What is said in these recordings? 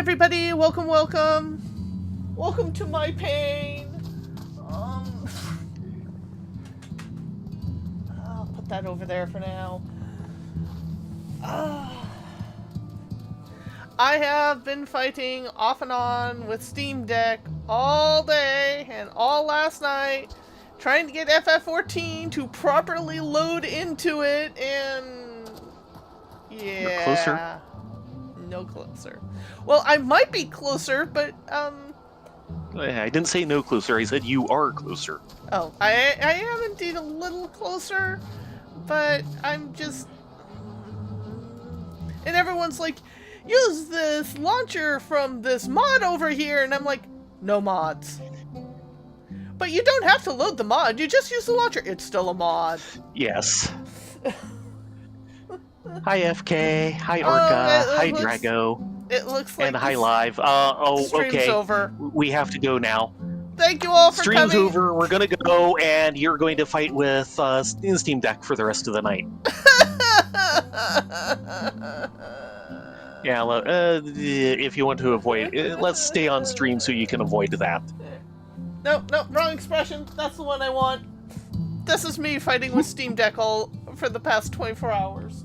everybody, welcome, welcome. Welcome to my pain. I'll put that over there for now. I have been fighting off and on with Steam Deck all day and all last night, trying to get FF14 to properly load into it, and yeah. You're closer? No closer. Well, I might be closer, but I didn't say no closer, I said you are closer. Oh, I am indeed a little closer, but I'm just... And everyone's like, use this launcher from this mod over here, and I'm like, no mods. But you don't have to load the mod, you just use the launcher. It's still a mod. Yes. Hi FK, hi Orca, hi Drago. It looks like... And hi Live. Stream's okay. over. We have to go now. Thank you all for coming. Stream's over, we're gonna go, and you're going to fight with Steam Deck for the rest of the night. Yeah, if you want to avoid let's stay on stream so you can avoid that. No, wrong expression. That's the one I want. This is me fighting with Steam Deck all for the past 24 hours.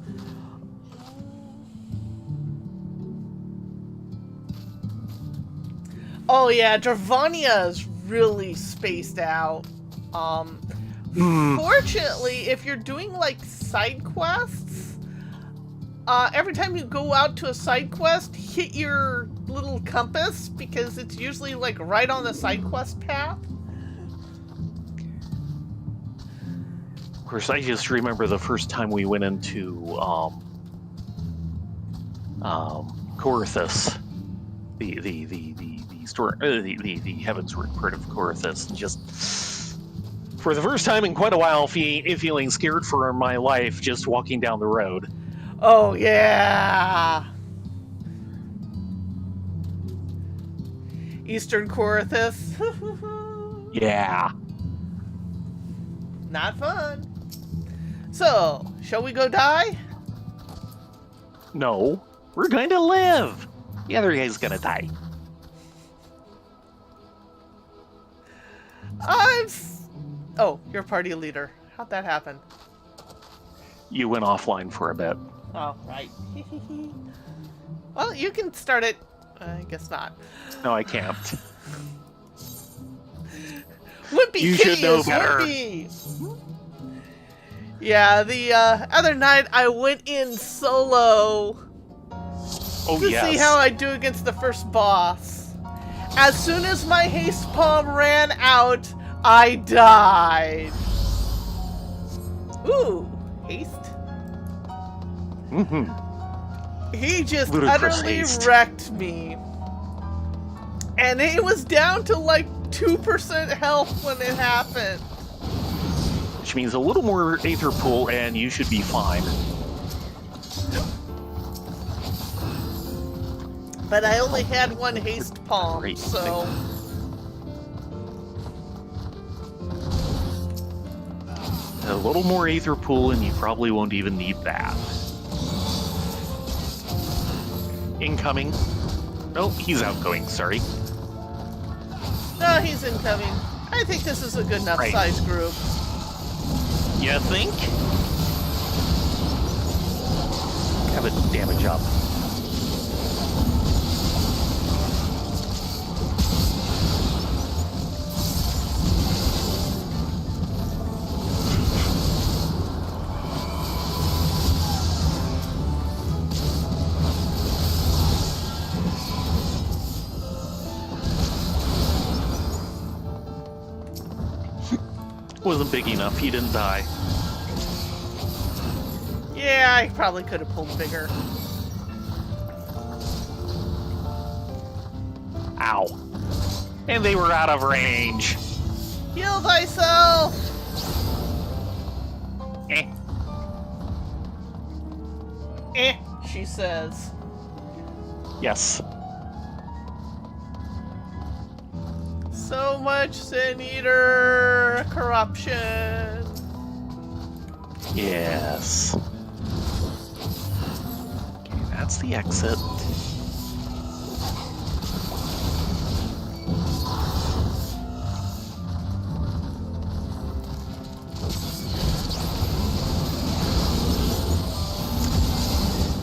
Oh yeah, Dravania is really spaced out. Fortunately, if you're doing like side quests, every time you go out to a side quest, hit your little compass, because it's usually like right on the side quest path. Of course, I just remember the first time we went into Corythus, the store, the Heavensward part of Corythus, and just for the first time in quite a while, feeling scared for my life just walking down the road. Oh yeah, Eastern Corythus. Yeah, not fun. So, shall we go die? No, we're going to live. The other guy's gonna die. Oh, you're party leader. How'd that happen? You went offline for a bit. Oh, right. Well, you can start it. I guess not. No, I can't. Wimpy You Kitty should know is better. Wimpy. Yeah, the other night I went in solo Oh, to yes. see how I do against the first boss. As soon as my haste palm ran out, I died. Ooh, haste. He just Ludicrous utterly haste. wrecked me. And he was down to like 2% health when it happened. Which means a little more Aether Pool and you should be fine. But I only had one haste palm, Great. so... A little more Aether Pool and you probably won't even need that. Incoming. Oh, he's outgoing, sorry. No, he's incoming. I think this is a good enough Right. size group. You think? Have a damage up. Wasn't big enough, he didn't die. Yeah, I probably could have pulled bigger. Ow. And they were out of range. Heal thyself! Eh. She says. Yes. So much Sin Eater corruption. Yes. Okay, that's the exit.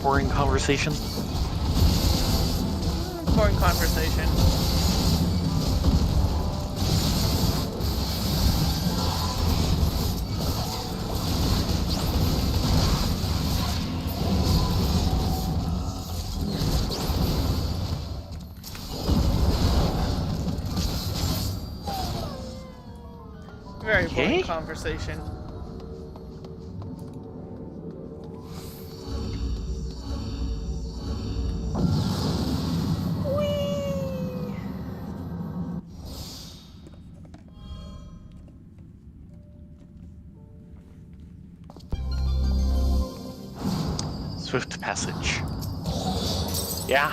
boring conversation? Boring conversation. Very boring conversation. Swift passage. Yeah.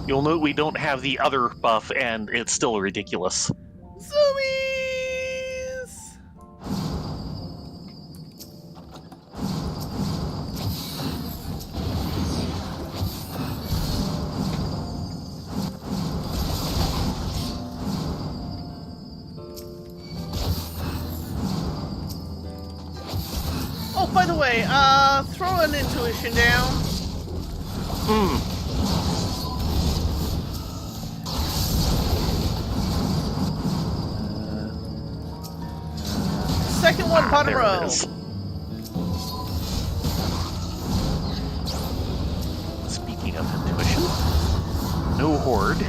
You'll note we don't have the other buff, and it's still ridiculous. Zoomies! Oh, by the way, throw an intuition down. Second one, bottom there row. it is. Speaking of intuition, no horde.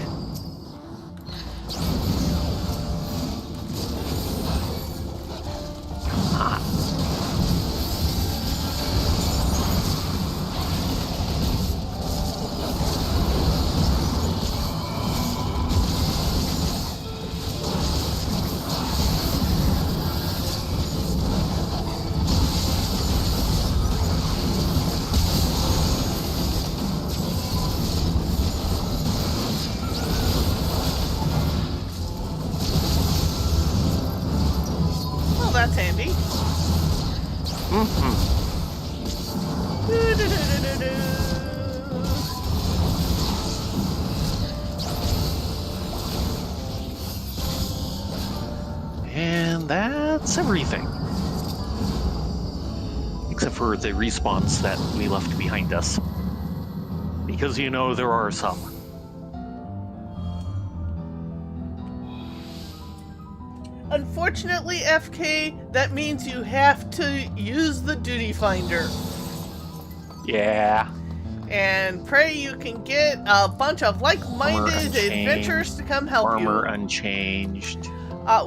Well, that's handy. And that's everything. Except for the respawns that we left behind us. Because you know there are some. Unfortunately, FK, that means you have to use the duty finder. Yeah. And pray you can get a bunch of like-minded adventurers to come help Armor you. unchanged.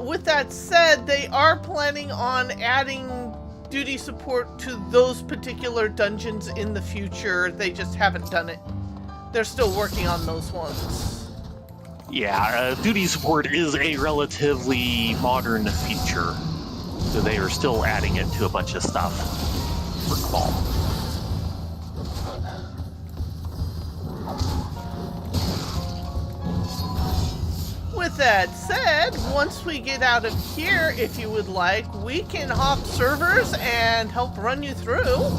With that said, they are planning on adding duty support to those particular dungeons in the future. They just haven't done it. They're still working on those ones. Yeah, duty support is a relatively modern feature. So they are still adding it to a bunch of stuff. For Cabal. With that said, once we get out of here, if you would like, we can hop servers and help run you through.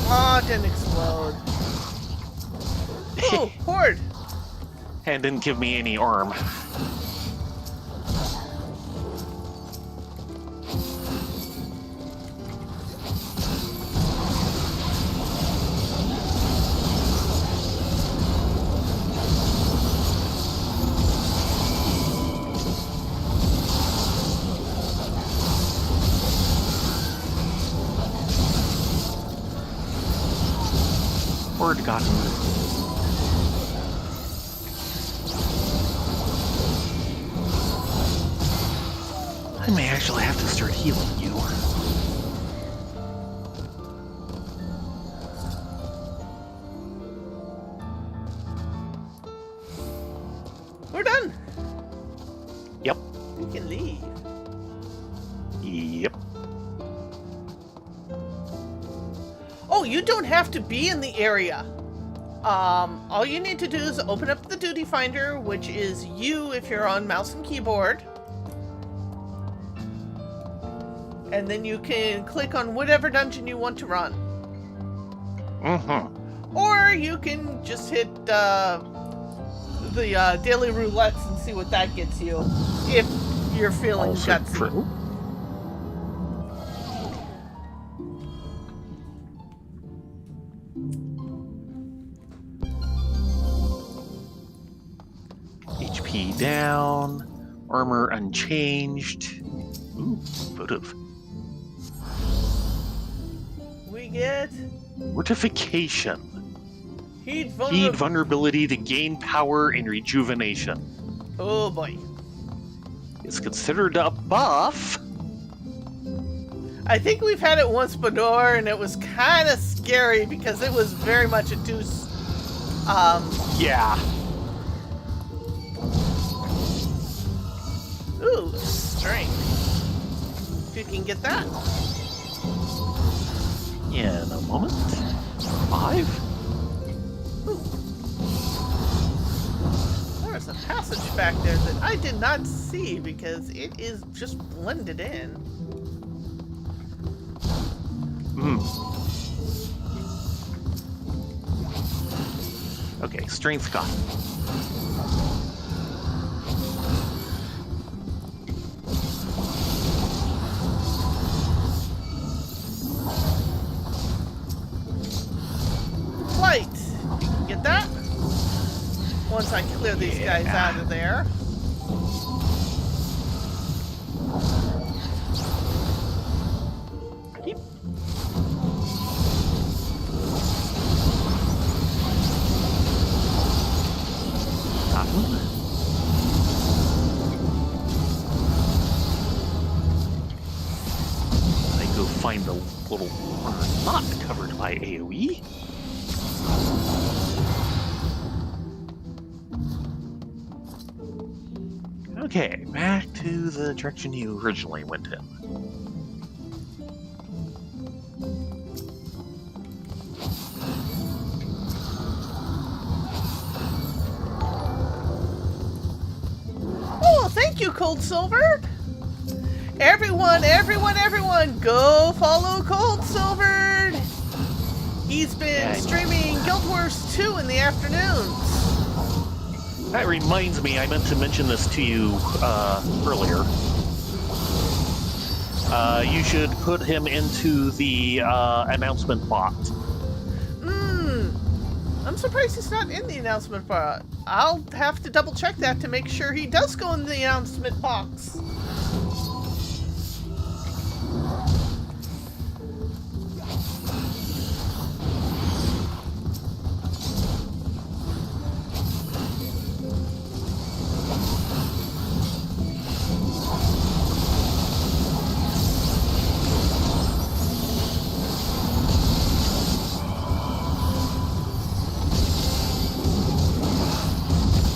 Aw, oh, didn't explode. Oh, horde! And didn't give me any arm. Horde got him. I may actually have to start healing you. We're done. Yep. We can leave. Yep. Oh, you don't have to be in the area. All you need to do is open up the duty finder, which is you if you're on mouse and keyboard. And then you can click on whatever dungeon you want to run. Mm-hmm. Or you can just hit the daily roulettes and see what that gets you. If you're feeling Also gutsy. true. HP down, armor unchanged. Ooh, votive. We get Mortification. heat Heed vulnerability to gain power and rejuvenation. Oh boy. It's considered a buff. I think we've had it once before, and it was kind of scary because it was very much a deuce. Yeah. Ooh, strength. If you can get that. In a moment. 5. There's a passage back there that I did not see because it is just blended in. Hmm. Okay, strength gone. Flight! You can get that? Once I clear these guys out of there. Yep. Got one. I go find the little corner not covered by AoE. Okay, back to the direction you originally went in. Oh, thank you, Cold Silver! Everyone, go follow Cold Silver! He's been streaming Guild Wars 2 in the afternoons. That reminds me, I meant to mention this to you earlier. You should put him into the announcement bot. I'm surprised he's not in the announcement bot. I'll have to double check that to make sure he does go in the announcement box.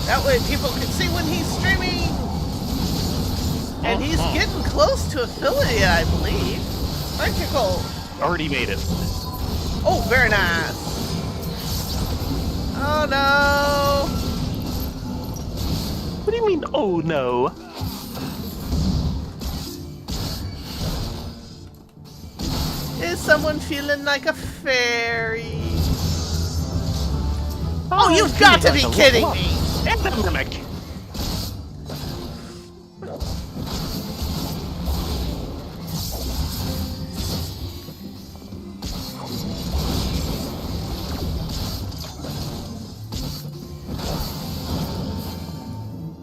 That way people can see when he's streaming. And he's getting close to affiliate, I believe. Aren't you, Cole? Already made it. Oh, very nice. Oh no. What do you mean, oh no? Is someone feeling like a fairy? Oh, you've got to be kidding me! Epidemic!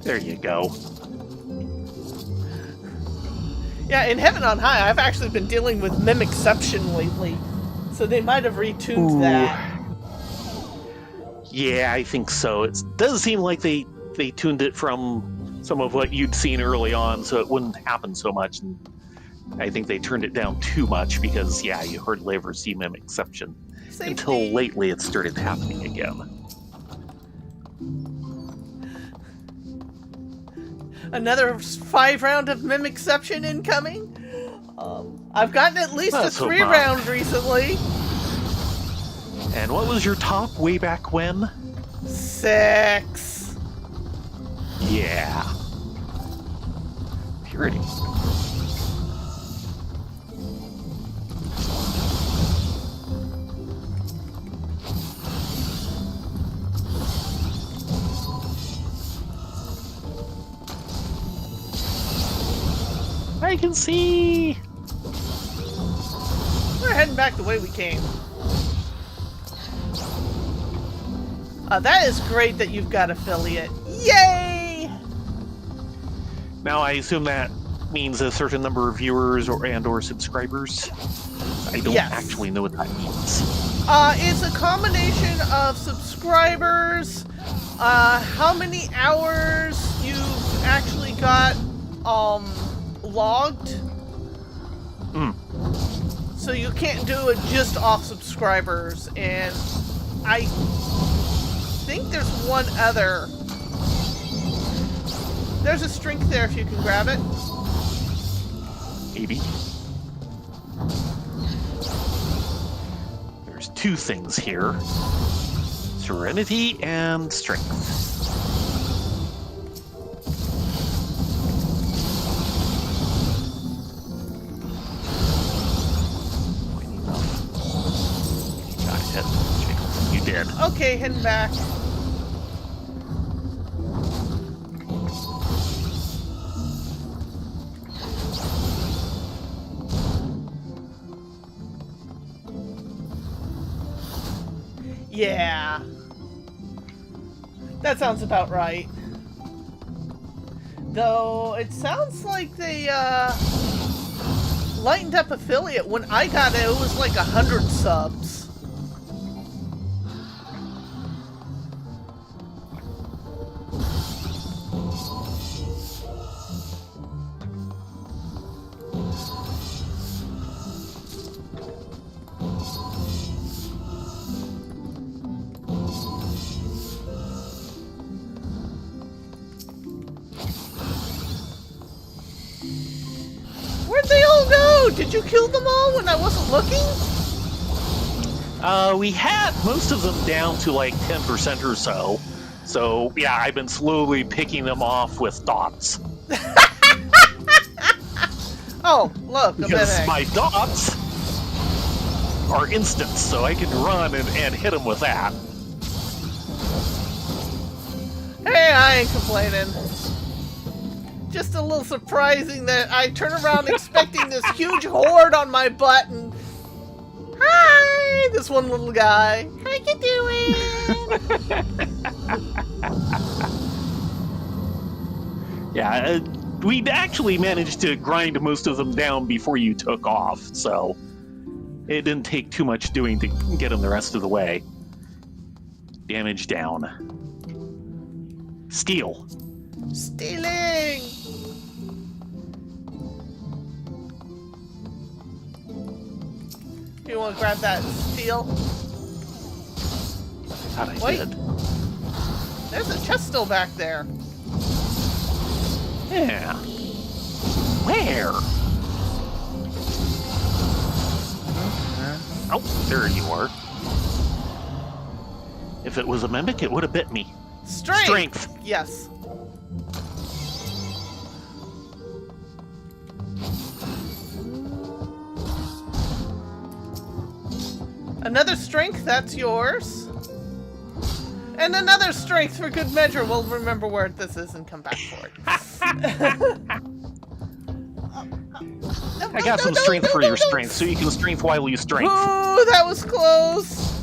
There you go. Yeah, in Heaven on High, I've actually been dealing with Mimicception lately. So they might have retuned that. Yeah, I think so. It does seem like they tuned it from some of what you'd seen early on, so it wouldn't happen so much. And I think they turned it down too much because, yeah, you hardly ever see Mimicception. Safety. Until lately it started happening again. Another 5 round of Mimicception incoming. I've gotten at least Let's a hope 3 not. round recently. And what was your top way back when? 6. Yeah. Purity. I can see. We're heading back the way we came. That is great that you've got affiliate. Yay! Now I assume that means a certain number of viewers or subscribers. I don't actually know what that means. It's a combination of subscribers, how many hours you've actually got logged. So you can't do it just off subscribers, and I think there's one other. There's a strength there if you can grab it. Maybe. There's two things here. Serenity and strength. You did. Okay, heading back. Yeah. That sounds about right. Though, it sounds like they, lightened up affiliate. When I got it, it was like 100 subs. Where'd they all go? Did you kill them all when I wasn't looking? We had most of them down to like 10% or so. So, yeah, I've been slowly picking them off with dots. Oh, look, a Because minute. my dots are instants, so I can run and hit them with that. Hey, I ain't complaining. Just a little surprising that I turn around expecting this huge horde on my butt and... Hi, this one little guy. How you doing? Yeah, we'd actually managed to grind most of them down before you took off, so it didn't take too much doing to get them the rest of the way. Damage down. Steal. Stealing! You want to grab that steel? Thought I Wait. did. There's a chest still back there. Yeah. Where? Oh, there you are. If it was a mimic, it would have bit me. Strength. Yes. Another strength, that's yours. And another strength for good measure. We'll remember where this is and come back for it. I got some strength for your strength, so you can strength while you strength. Ooh, that was close.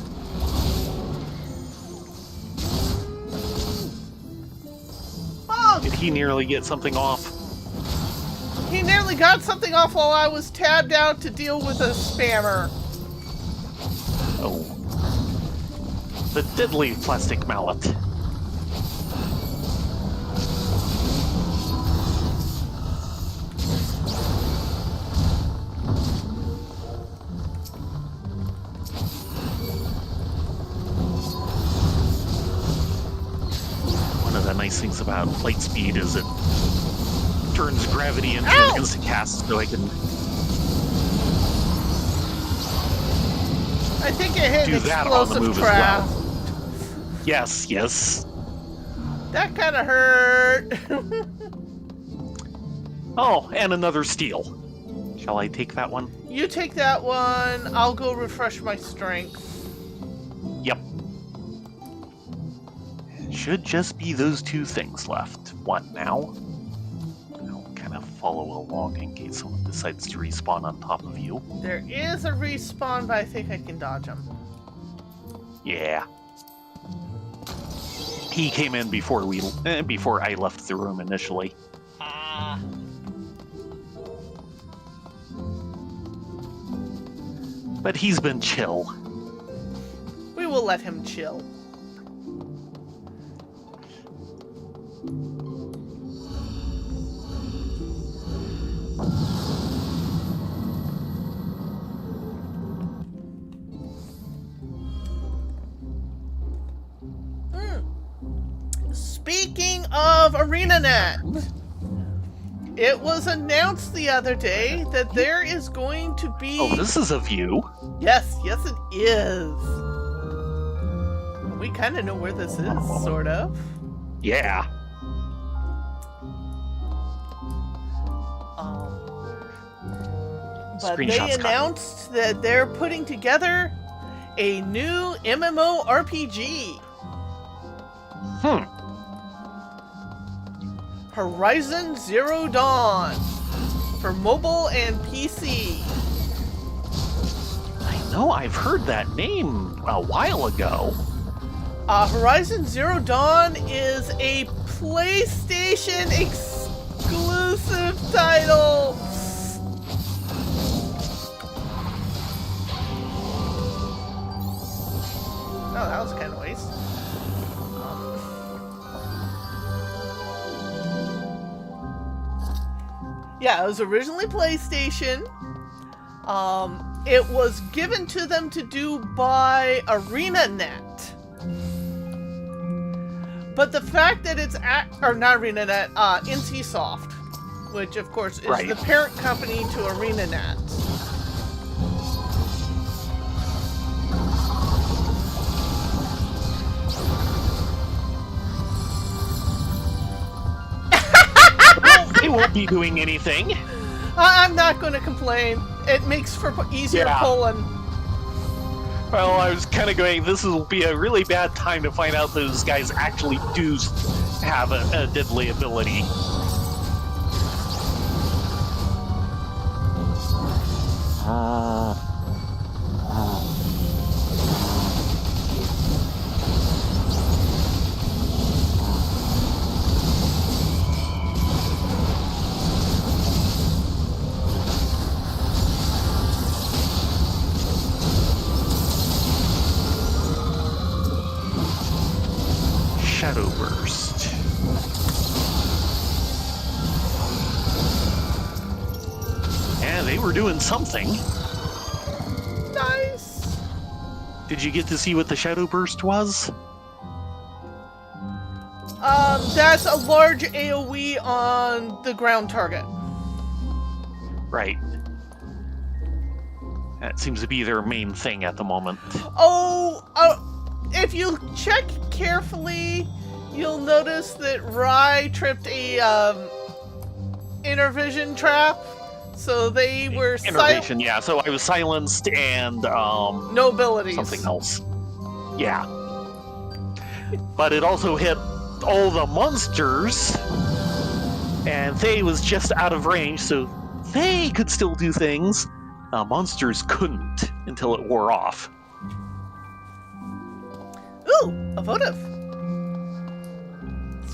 Oh, Did he nearly get something off? he nearly got something off while I was tabbed out to deal with a spammer. Oh. The deadly plastic mallet. One of the nice things about light speed is it turns gravity into an insta-cast, so I can I think it hit do an that on the explosive move trap. as well. Yes, yes. That kind of hurt. Oh, and another steal. Shall I take that one? You take that one. I'll go refresh my strength. Yep. Should just be those two things left. One now. I'll kind of follow along in case someone decides to respawn on top of you. There is a respawn, but I think I can dodge him. Yeah. He came in before I left the room initially. But he's been chill. We will let him chill. Speaking of ArenaNet, it was announced the other day that there is going to be... Oh, this is a view. Yes, it is. We kind of know where this is, sort of. Yeah. But they announced that they're putting together a new MMORPG. Horizon Zero Dawn for mobile and PC. I know, I've heard that name a while ago. Horizon Zero Dawn is a PlayStation exclusive title. Oh, that was kind of a waste. Yeah, it was originally PlayStation. It was given to them to do by ArenaNet. But the fact that it's or not ArenaNet, NCSoft, which of course is the parent company to ArenaNet. They won't be doing anything. I'm not going to complain. It makes for easier pulling. Well, I was kind of going, this will be a really bad time to find out those guys actually do have a deadly ability. Shadow Burst. Yeah, they were doing something. Nice. Did you get to see what the Shadow Burst was? That's a large AoE on the ground target. Right. That seems to be their main thing at the moment. If you check carefully, you'll notice that Rai tripped a Intervision trap. So they were Intervision, yeah. So I was silenced and no abilities. Something else. Yeah. But it also hit all the monsters, and Thay was just out of range, so Thay could still do things. Monsters couldn't until it wore off. Ooh, a votive.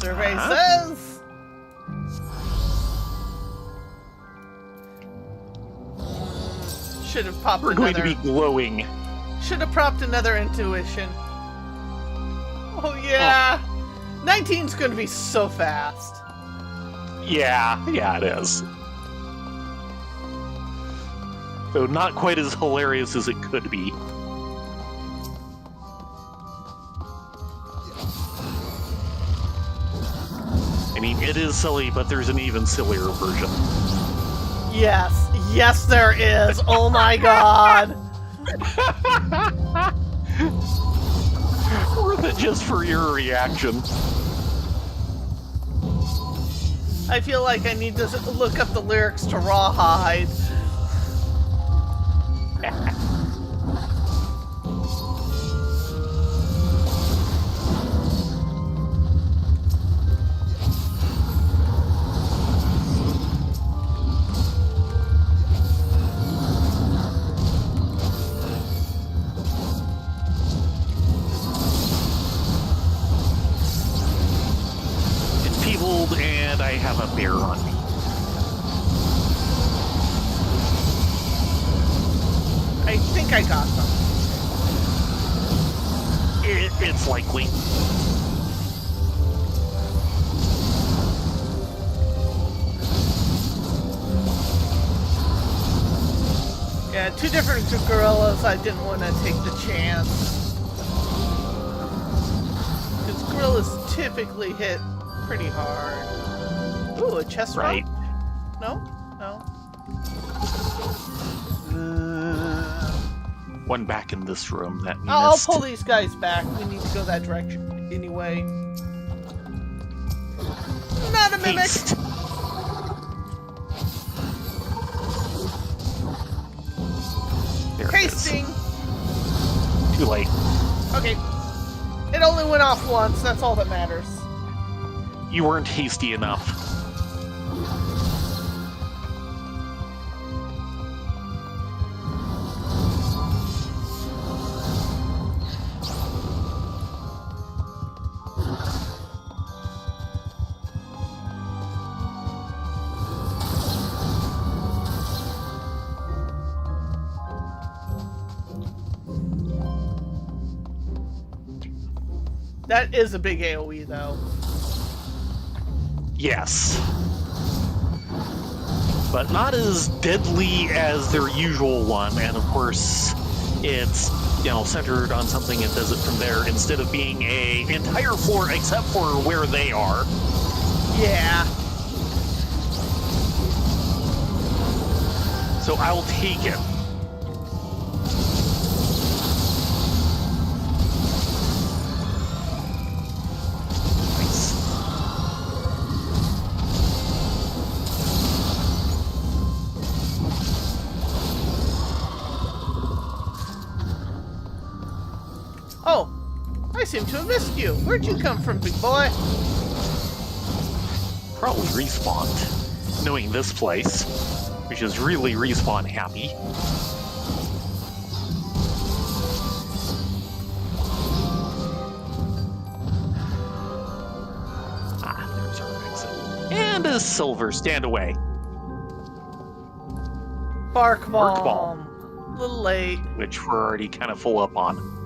Survey says... Should have popped We're another... going to be glowing. Should have propped another intuition. Oh yeah! 19's going to be so fast. Yeah, it is. Though not quite as hilarious as it could be. I mean, it is silly, but there's an even sillier version. Yes, there is. Oh my god. Worth it just for your reaction. I feel like I need to look up the lyrics to Rawhide. have a bear on me. I think I got them. It's likely. Yeah, two different gorillas. I didn't want to take the chance. Because gorillas typically hit pretty hard. Ooh, a chest Right. rock? No? No. One back in this room that we I'll missed. pull these guys back. We need to go that direction anyway. Not a mimic! Haste. There it is. Hasting! Too late. Okay. It only went off once. That's all that matters. You weren't hasty enough. That is a big AoE, though. Yes. But not as deadly as their usual one, and of course, it's, centered on something and does it from there instead of being a entire floor except for where they are. Yeah. So I'll take it. Nice. Oh, I seem to have missed you. Where'd you come from, big boy? Probably respawned, knowing this place, which is really respawn happy. There's our exit. And a silver, stand away. Bark bomb. Bark bomb. A little late. Which we're already kind of full up on.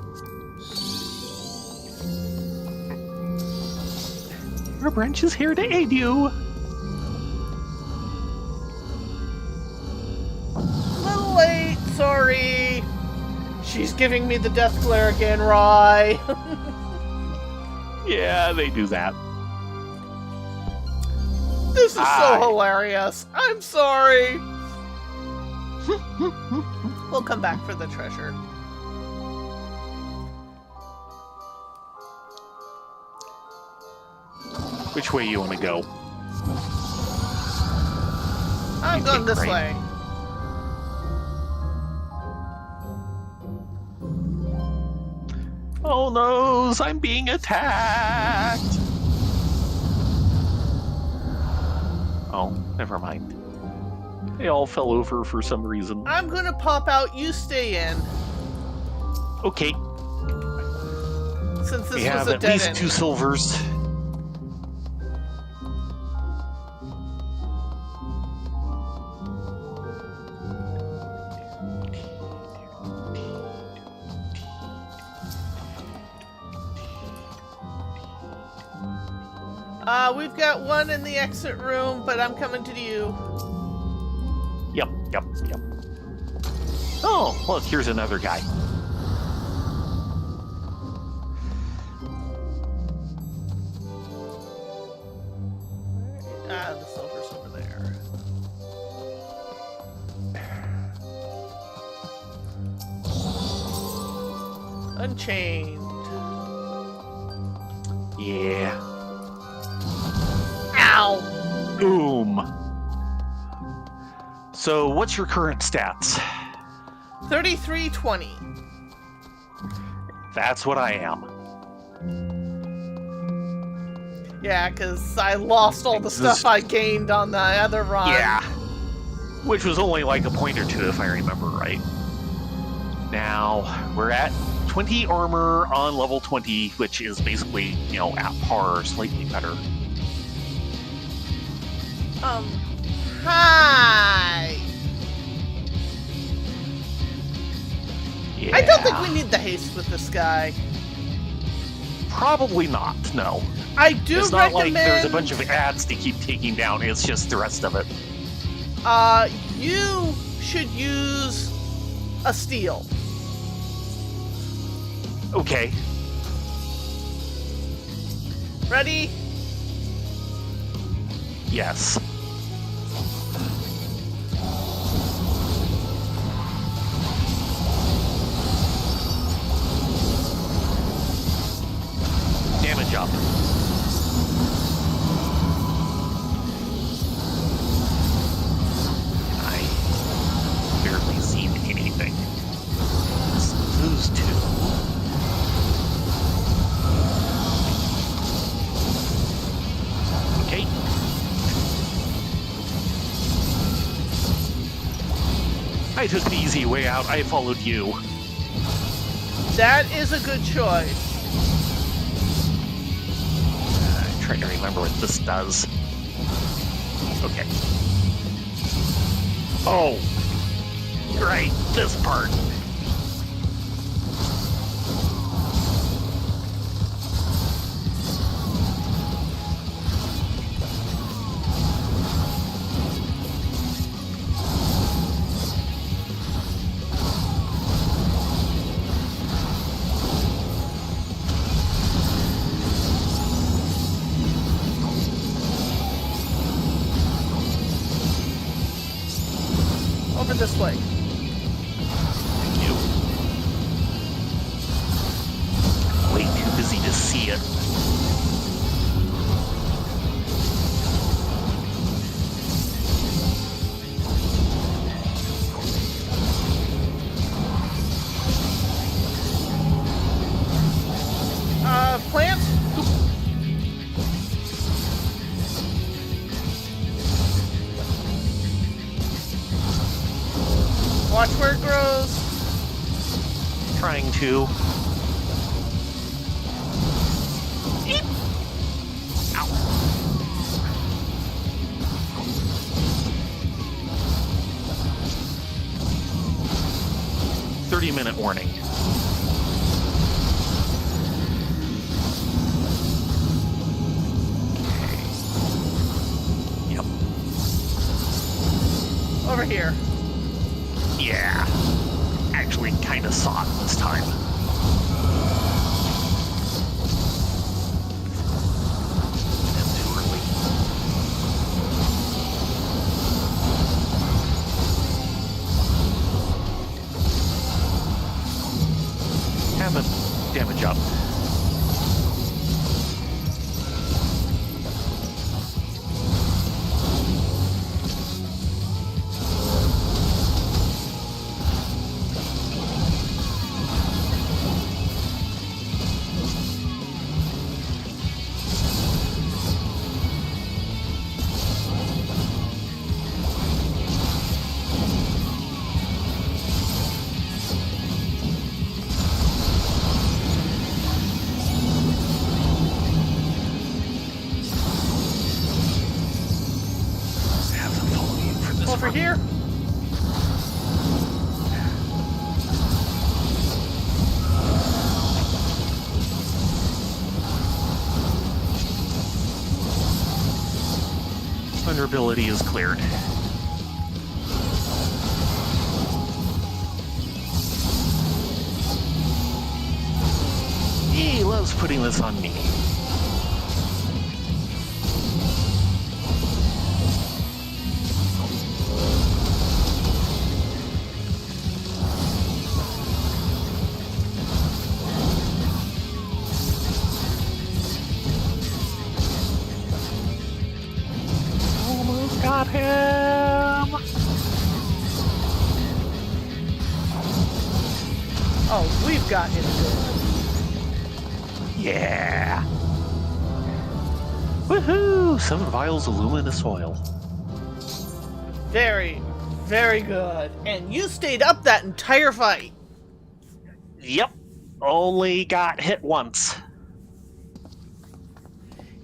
Our branch is here to aid you. Little late, sorry. She's giving me the death glare again, Rye. Yeah, they do that. This is so hilarious. I'm sorry. We'll come back for the treasure. Which way you want to go? I'm You going take this right. way. Oh no, I'm being attacked! Oh, never mind. They all fell over for some reason. I'm gonna pop out, you stay in. Okay, Since this we was have a at dead least end. 2 silvers. We've got one in the exit room, but I'm coming to you. Yep. Oh, look, here's another guy. The silver's over there. Unchained. Yeah. Ow! Boom. So, what's your current stats? 3320. That's what I am. Yeah, because I lost all the stuff I gained on the other run. Yeah. Which was only like a point or two, if I remember right. Now, we're at 20 armor on level 20, which is basically, at par, slightly better. Hi! Yeah. I don't think we need the haste with this guy. Probably not, no. I do It's not recommend... like there's a bunch of ads to keep taking down, it's just the rest of it. You should use a steal. Okay. Ready? Yes. Damage up. I barely seen anything. Those two. Okay. I took the easy way out. I followed you. That is a good choice. I'm trying to remember what this does. Okay. Oh. Right, this part. Over this way. Thank you. Way too busy to see it. Plant? Watch where it grows. Trying to. Eep. Ow. 30-minute warning. Okay. Yep. Over here. Yeah. Actually kind of saw it this time. It's too early. Have a damage up. Have to follow you for this Over one. here. Vulnerability is cleared. He loves putting this on me. Almost got him! Oh, we've got him good. Yeah! Woohoo! 7 vials of luminous oil. Very, very good. And you stayed up that entire fight. Yep. Only got hit once.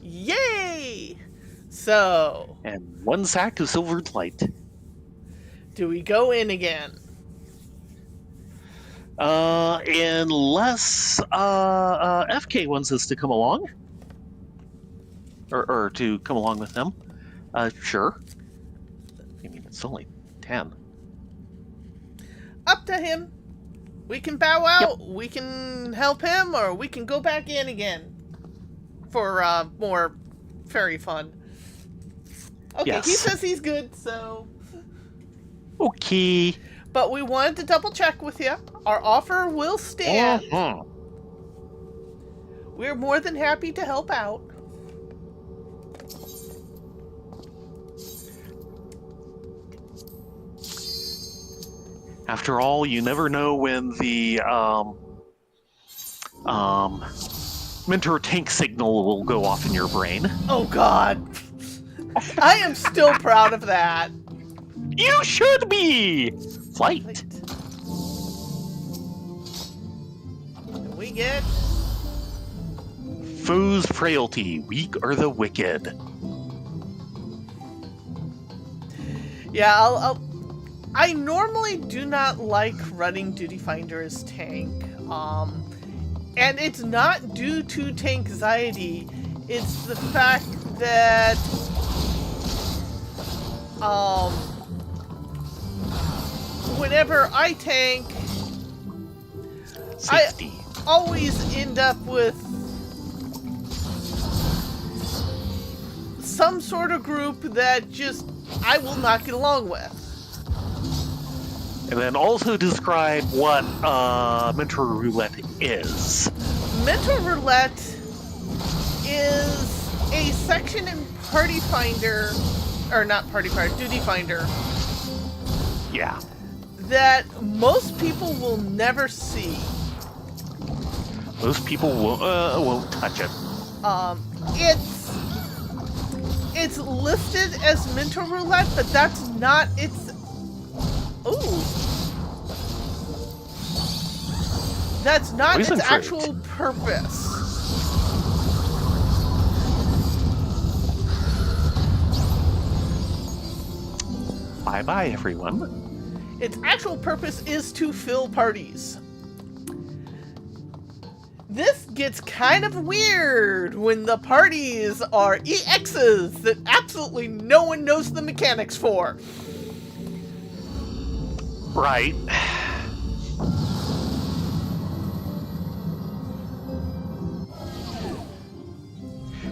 Yay! So, And 1 sack of silvered light. do we go in again? Unless FK wants us to come along. Or to come along with them. Sure. I mean, it's only 10. Up to him. We can bow out, we can help him, or we can go back in again. For more fairy fun. Okay, Yes. he says he's good, so... Okay. But we wanted to double check with you. Our offer will stand. Uh-huh. We're more than happy to help out. After all, you never know when the mentor tank signal will go off in your brain. Oh god. I am still proud of that. You should be! Flight. And we get... Foe's frailty, weak are the wicked. Yeah, I normally do not like running Duty Finder as tank. And it's not due to tank-anxiety. It's the fact that whenever I tank, Safety. I always end up with some sort of group that just I will not get along with. And then also describe what mentor roulette is. Mentor Roulette is a section in Party Finder, or not Party Finder, Duty Finder, Yeah. that most people will never see. Most people won't touch it. It's listed as Mentor Roulette, but that's not its... Ooh. That's not Poison its fruit. actual purpose. Bye-bye, everyone. Its actual purpose is to fill parties. This gets kind of weird when the parties are EXs that absolutely no one knows the mechanics for. Right.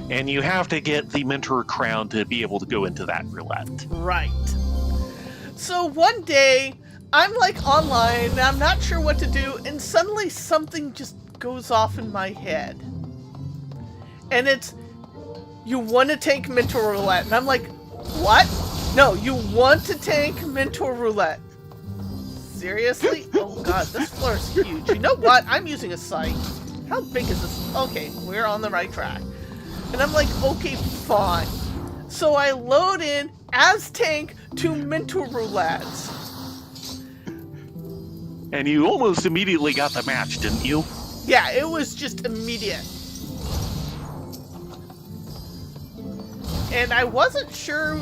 And you have to get the mentor crown to be able to go into that roulette. Right. So one day, I'm like online, and I'm not sure what to do, and suddenly something just goes off in my head. And it's, you want to take Mentor Roulette. And I'm like, what? No, you want to take Mentor Roulette. Seriously? Oh god, this floor is huge. You know what? I'm using a site. How big is this? Okay, we're on the right track. And I'm like, okay, fine. So I load in as tank to Mentor Roulette. And you almost immediately got the match, didn't you? Yeah, it was just immediate. And I wasn't sure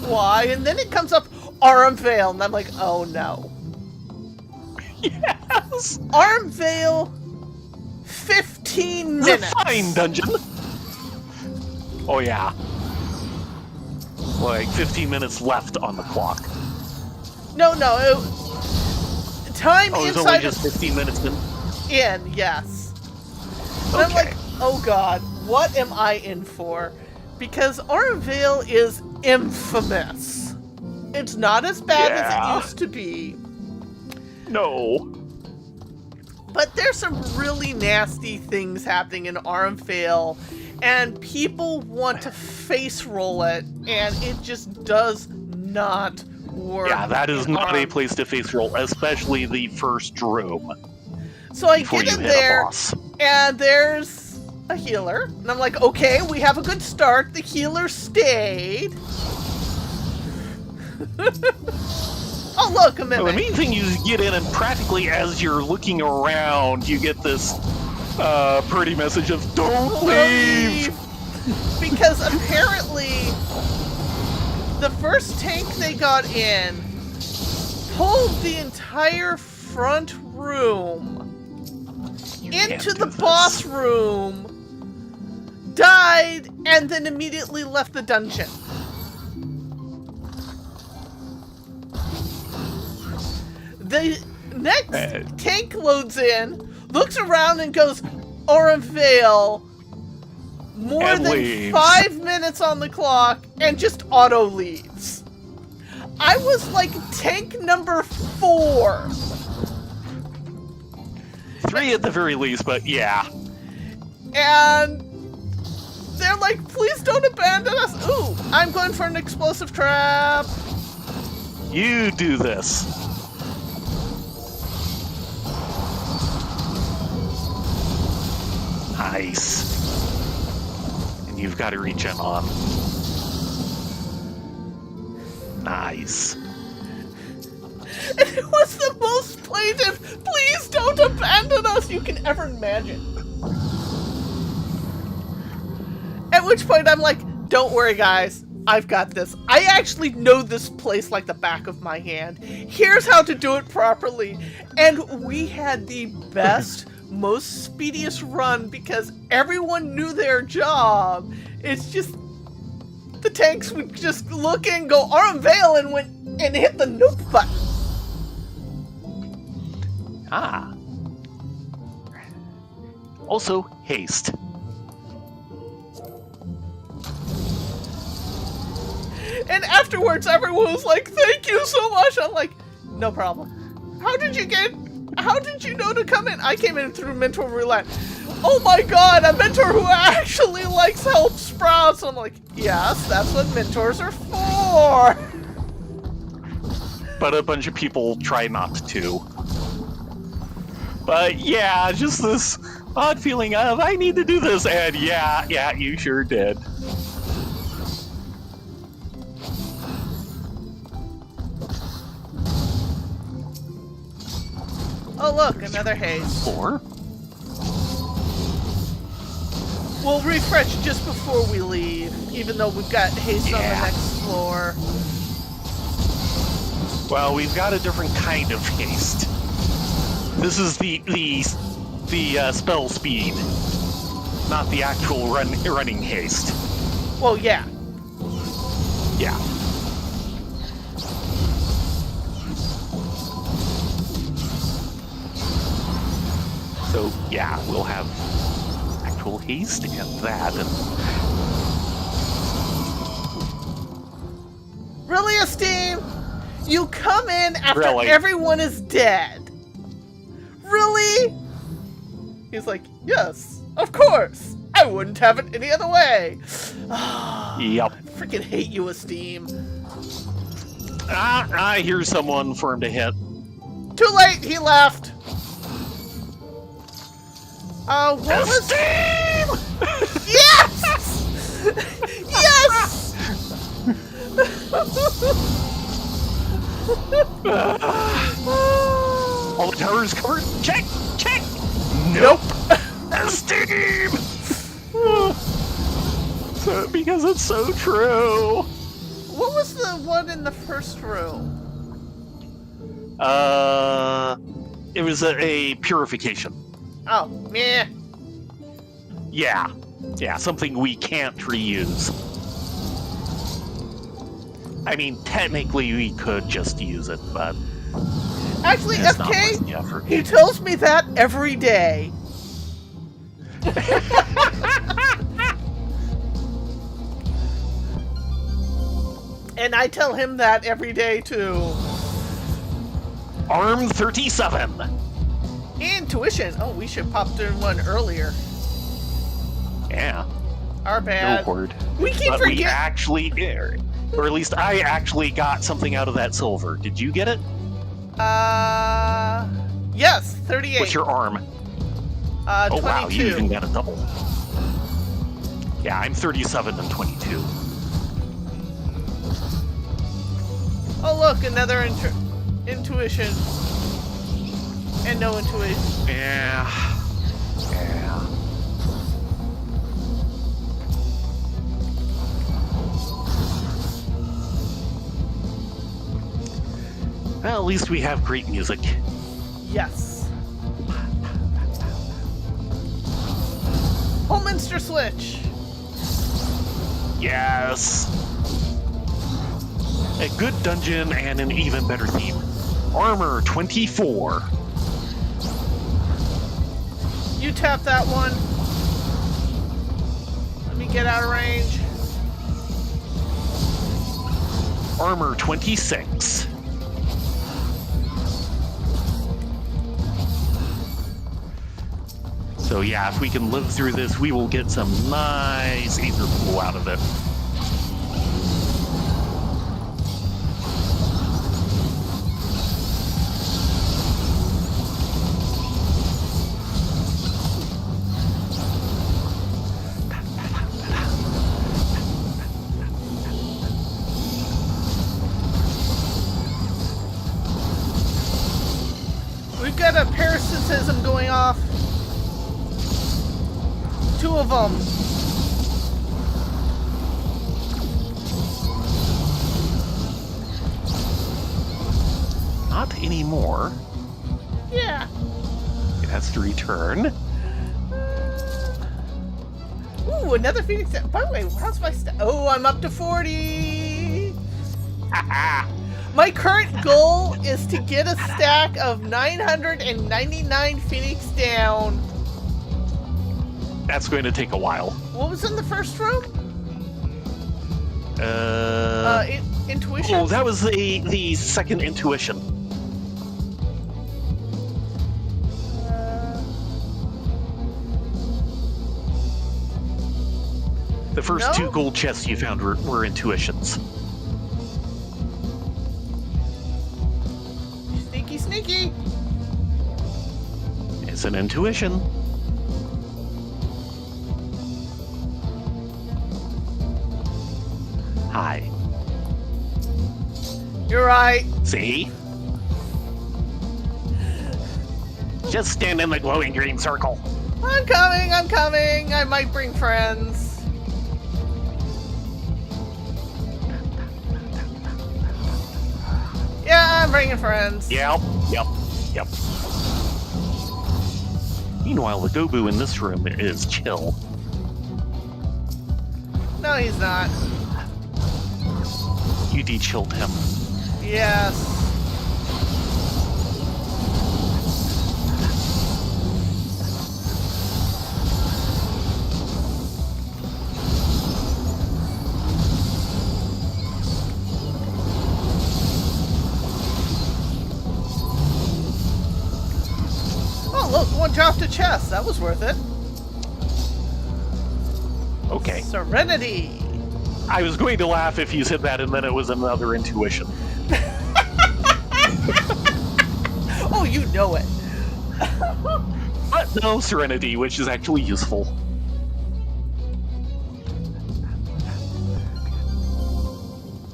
why, and then it comes up Arm Veil, and I'm like, oh no. Yes! Arm Veil, 15 minutes. The fine dungeon! Oh yeah. Like 15 minutes left on the clock. No, time Oh, it's inside only just 15 minutes in? in, yes. And I'm like, oh god, what am I in for? Because Arm Veil is infamous. It's not as bad as it used to be. No. But there's some really nasty things happening in Arm Veil, and people want to face roll it, and it just does not work. Yeah, that is in not a Arm. place to face roll, especially the first room. So I Before get you in hit a there, boss. and there's a healer, and I'm like, okay, we have a good start. The healer stayed. Oh look, a Well, the mimic. main thing is you get in, and practically as you're looking around, you get this pretty message of "Don't leave." Because apparently the first tank they got in pulled the entire front room into the boss room, died, and then immediately left the dungeon. The next tank loads in, looks around and goes, Aurum Vale, more And than leaves. 5 minutes on the clock, and just auto leaves. I was like tank number 4. 3 at the very least, but yeah. And they're like, please don't abandon us. Ooh, I'm going for an explosive trap. You do this. Nice. And you've got to reach in on. Nice. And it was the most plaintive, please don't abandon us you can ever imagine. At which point I'm like, don't worry guys, I've got this. I actually know this place like the back of my hand. Here's how to do it properly. And we had the best, most speediest run because everyone knew their job. It's just, the tanks would just look and go Aurum Vale and went and hit the nuke button. Ah. Also, haste. And afterwards, everyone was like, thank you so much. I'm like, no problem. How did you know to come in? I came in through Mentor Roulette. Oh my god, a mentor who actually likes help sprouts. I'm like, yes, that's what mentors are for. But a bunch of people try not to. But yeah, just this odd feeling of, I need to do this, and yeah, you sure did. Oh look, another haze. 4? We'll refresh just before we leave, even though we've got haste on the next floor. Well, we've got a different kind of haste. This is the spell speed, not the actual running haste. Well, yeah. Yeah. So yeah, we'll have actual haste and that. And Really, Esteem? You come in after Really? everyone is dead? Really? He's like, yes, of course. I wouldn't have it any other way. Yep. I freaking hate you, Esteem. I hear someone for him to hit. Too late, he left. What was... Steam! Yes! Yes! All the towers covered? Check! Check! Nope. Steam! So, because it's so true. What was the one in the first room? It was a purification. Oh, meh. Yeah, something we can't reuse. I mean, technically we could just use it, but Actually, it's not worth FK, the effort. he tells me that every day. And I tell him that every day, too. Arm 37. Intuition. Oh, we should pop through one earlier. Yeah, Our no bad. horde. We keep But we forgetting. actually, or at least I actually got something out of that silver. Did you get it? Yes, 38. What's your arm? 22. Oh wow, you even got a double. Yeah, I'm 37 and 22. Oh, look, another intuition. And no intuition. Yeah. Well, at least we have great music. Yes. Holminster Switch. Yes. A good dungeon and an even better theme. Armor 24. You tap that one. Let me get out of range. Armor 26. So yeah, if we can live through this, we will get some nice ether pool out of it. We've got a parasitism going off. 2 of them. Not anymore. Yeah. It has to return. Ooh, another Phoenix. By the way, how's my Oh, I'm up to 40. My current goal is to get a stack of 999 Phoenix down. That's going to take a while. What was in the first room? Intuition? Oh, that was the second intuition. The first No? 2 gold chests you found were intuitions. Sneaky, sneaky. It's an intuition. Hi. You're right. See? Just stand in the glowing green circle. I'm coming, I'm coming. I might bring friends. Yeah, I'm bringing friends. Yep. Meanwhile, the Gobu in this room is chill. No, he's not. You de-chilled him. Yes. Oh, look, one dropped a chest. That was worth it. Okay. Serenity. I was going to laugh if you said that and then it was another intuition. Oh, you know it. But no, Serenity, which is actually useful.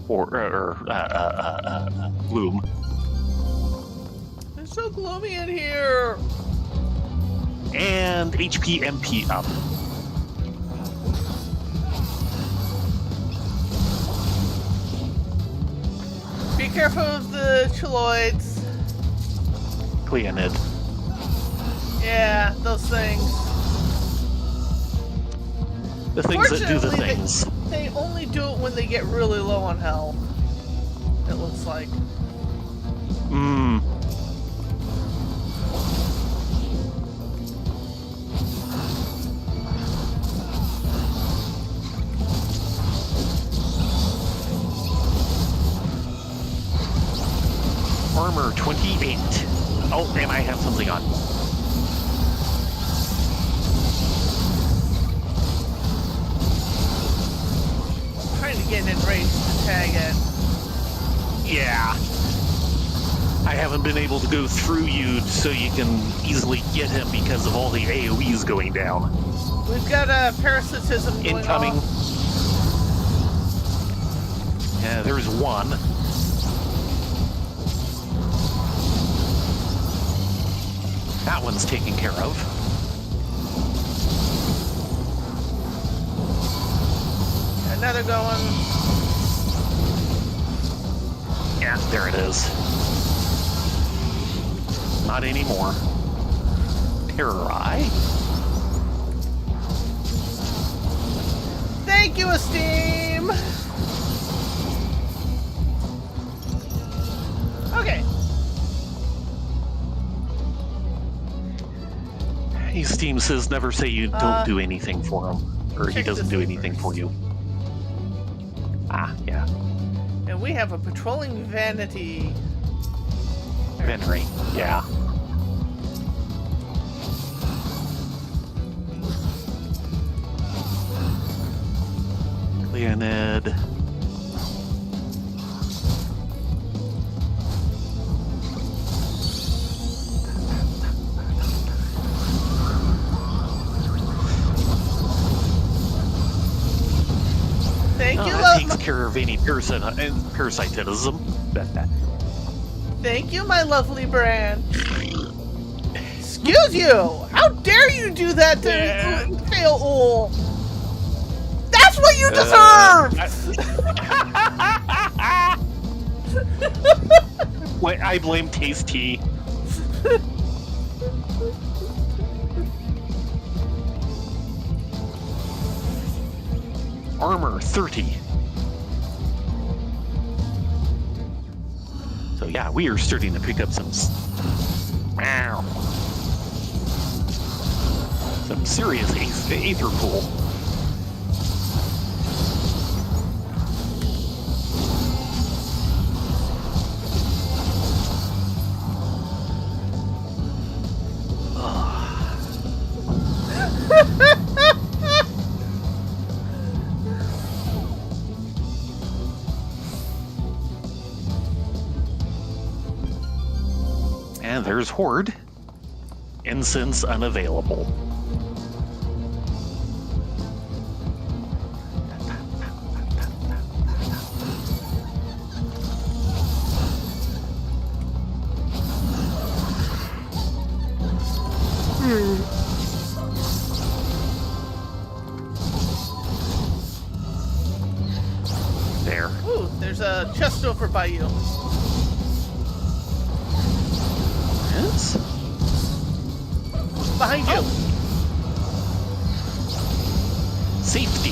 Or Gloom. It's so gloomy in here. And HP MP up. Be careful of the Chiloids. Cleonid. Yeah, those things. The things that do the Fortunately, things. They only do it when they get really low on health. It looks like. Mmm. Armor 28. Oh, and I have something on. Trying to get in range to tag it. Yeah. I haven't been able to go through you so you can easily get him because of all the AoEs going down. We've got a parasitism going Incoming. off. Yeah, there's one. That one's taken care of. Another going. Yeah, there it is. Not anymore. Terror Eye? Thank you, Esteem! Okay. Steam says never say you don't do anything for him. Or he check doesn't this do one anything first. for you. Ah, yeah. And we have a patrolling vanity. Venry. Yeah. Leonid. Thank you, That takes care of any parasitism. Thank you, my lovely branch. Excuse you! How dare you do that to Fail? That's what you deserve! Wait, I blame Tasty. Armor 30. So yeah, we are starting to pick up some serious aether pool. And there's Horde. Incense unavailable. There. Ooh, there's a chest over by you. Yes. Behind you. Safety.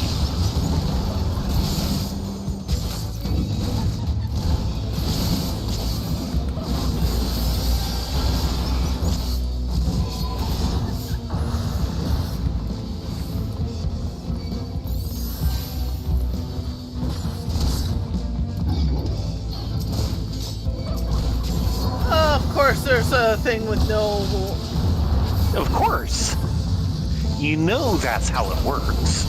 Of course, there's a thing with no. Of course. You know that's how it works.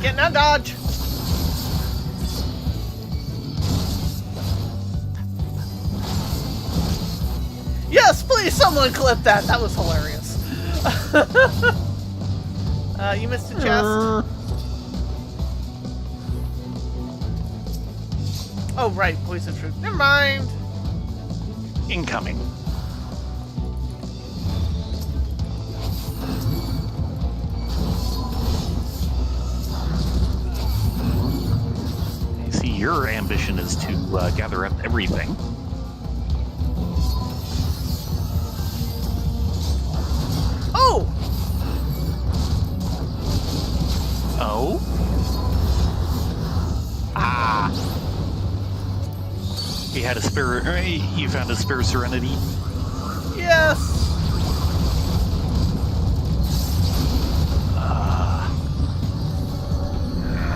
Getting out, dodge. Yes, please, someone clip that. That was hilarious. You missed a chest. Oh, right, poison fruit. Never mind. Incoming. I see your ambition is to gather up everything. Oh! Oh? Ah! He had a spare. You found a spare Serenity. Yes!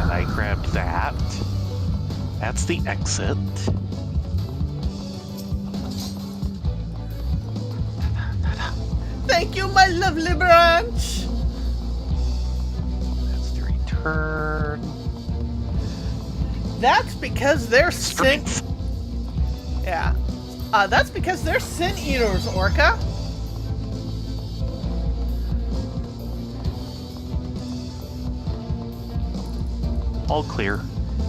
And I grabbed that. That's the exit. Thank you, my lovely branch! That's the return. That's because they're sin. Strength. Yeah. That's because they're sin eaters, Orca. All clear.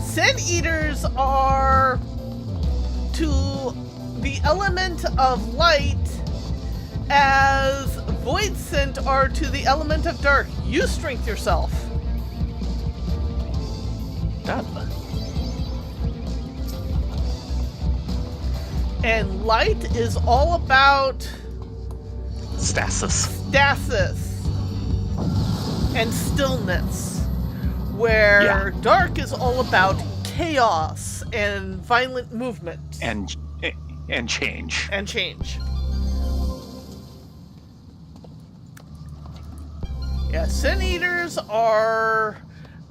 Sin Eaters are to the element of light as Void Scent are to the element of dark. You strength yourself. Done. And light is all about Stasis. stasis and stillness, where dark is all about chaos and violent movement And change. and change. Yeah, Sin Eaters are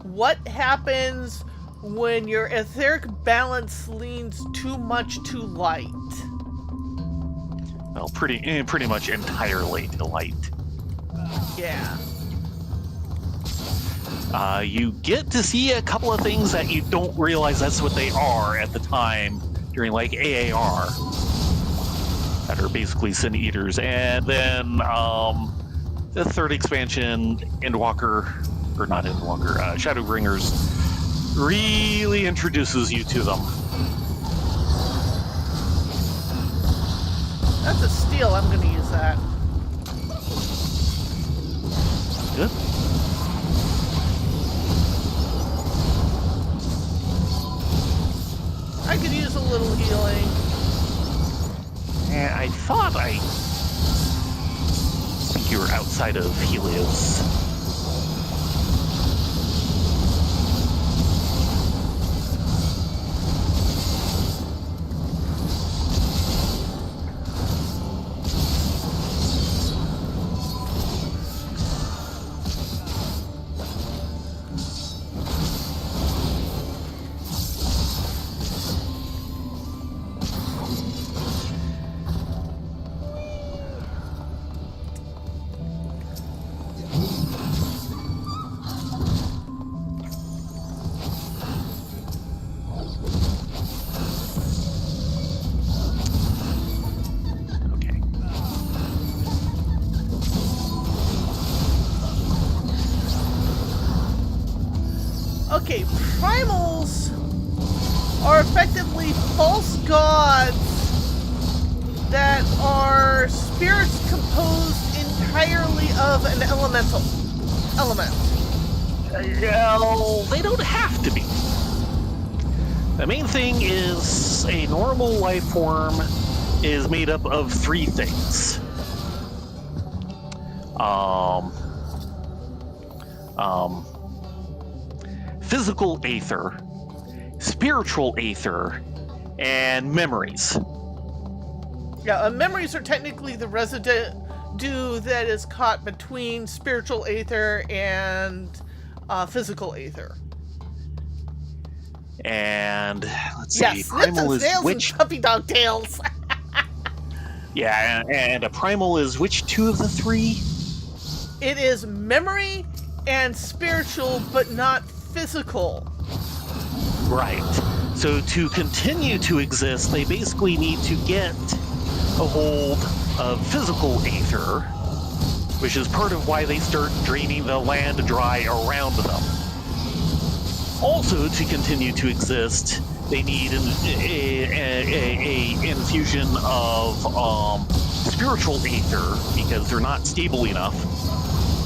what happens when your etheric balance leans too much to light. Well, pretty much entirely to light. Yeah. You get to see a couple of things that you don't realize that's what they are at the time during like AAR, that are basically Sin Eaters, and then the third expansion, Endwalker, or not Endwalker, Shadowbringers, really introduces you to them. That's a steal. I'm going to use that. Good. I could use a little healing. And I thought I think you were outside of Helios. Okay, primals are effectively false gods that are spirits composed entirely of an elemental element. Well, they don't have to be. The main thing is a normal life form is made up of three things. Physical aether, spiritual aether, and memories. Yeah, memories are technically the residue that is caught between spiritual aether and physical aether. And let's see, Yes, primal is nails which? and puppy dog tails. Yeah, and a primal is which two of the three? It is memory and spiritual, but not physical. Right. So to continue to exist, they basically need to get a hold of physical aether, which is part of why they start draining the land dry around them. Also, to continue to exist, they need a infusion of spiritual aether, because they're not stable enough.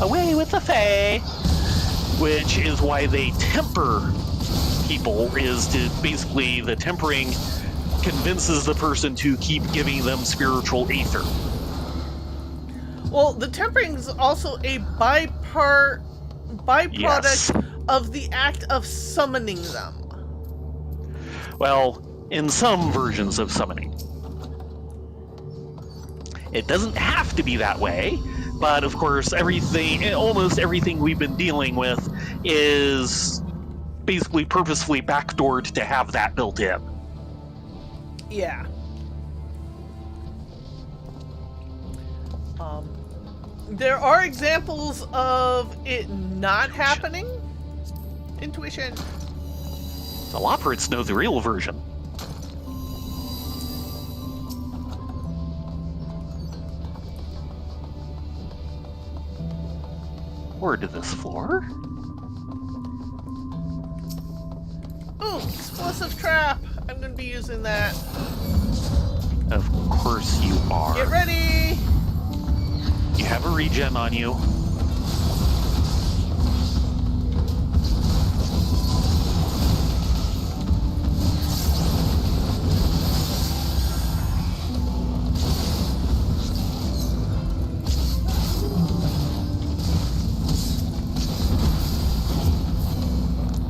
Away with the Fae! Which is why they temper people, is to basically, the tempering convinces the person to keep giving them spiritual aether. Well, the tempering is also a byproduct Yes. of the act of summoning them. Well, in some versions of summoning. It doesn't have to be that way, but of course almost everything we've been dealing with is basically purposefully backdoored to have that built in. Yeah. There are examples of it not happening. Intuition. The Loporits know the real version. Or to this floor? Ooh, explosive trap. I'm gonna be using that. Of course you are. Get ready! You have a regen on you.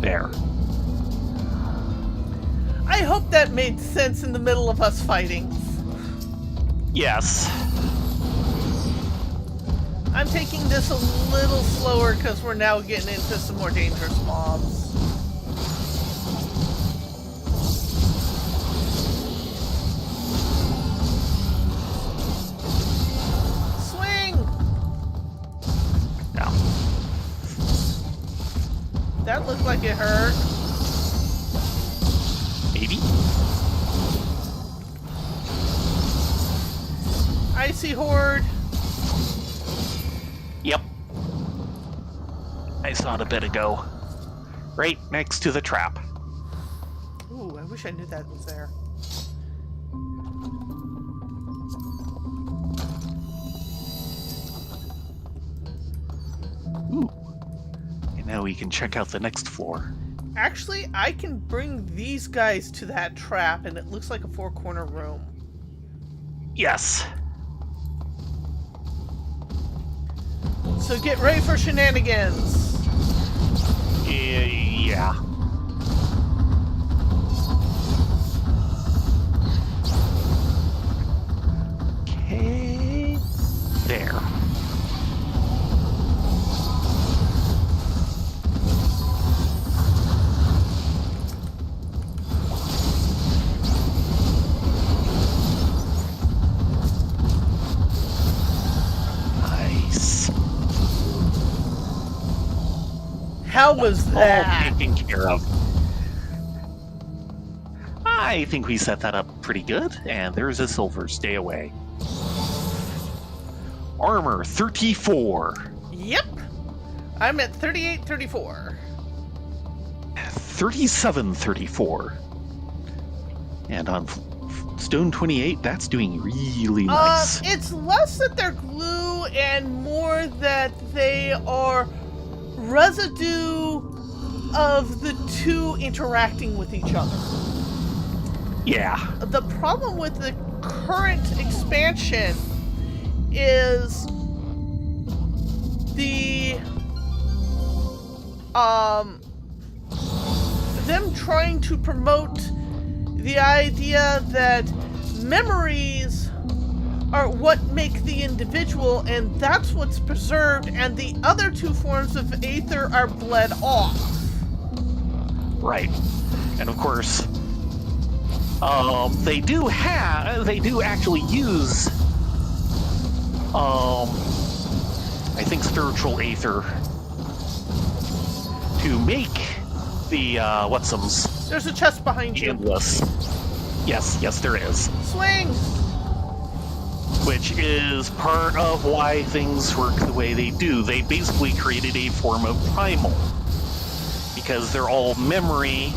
There. I hope that made sense in the middle of us fighting. Yes. I'm taking this a little slower because we're now getting into some more dangerous mobs. Swing! No. That looked like it hurt. Maybe. Icy Horde. Yep. I saw it a bit ago. Right next to the trap. Ooh, I wish I knew that was there. Ooh. And now we can check out the next floor. Actually, I can bring these guys to that trap, and it looks like a four-corner room. Yes. So get ready for shenanigans. Yeah. Okay. There. Nice. How was All that? taken care of. I think we set that up pretty good, and there's a silver. Stay away. Armor 34. Yep. I'm at 38-34. 3734. And on Stone 28, that's doing really nice. It's less that they're glue and more that they are residue of the two interacting with each other. Yeah. The problem with the current expansion is the them trying to promote the idea that memories are what make the individual, and that's what's preserved, and the other two forms of aether are bled off. Right. And of course, they do actually use, I think, spiritual aether to make the, whatsums. There's a chest behind you. Endless. Yes, there is. Swing! Which is part of why things work the way they do. They basically created a form of primal. Because they're all memory,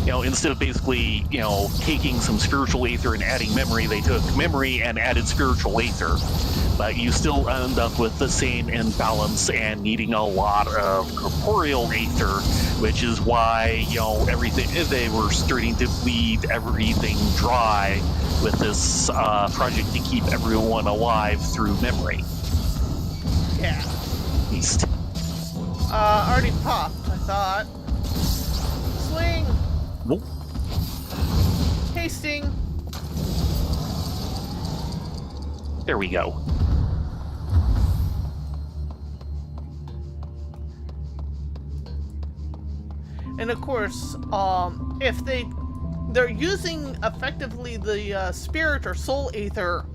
instead of basically, taking some spiritual aether and adding memory, they took memory and added spiritual aether. But you still end up with the same imbalance and needing a lot of corporeal aether, which is why, everything, they were starting to bleed everything dry with this project to keep everyone alive through memory. Yeah. At least. Already popped, I thought. Swing! Whoop. Hasting! There we go. And of course, if they're using effectively the spirit or soul aether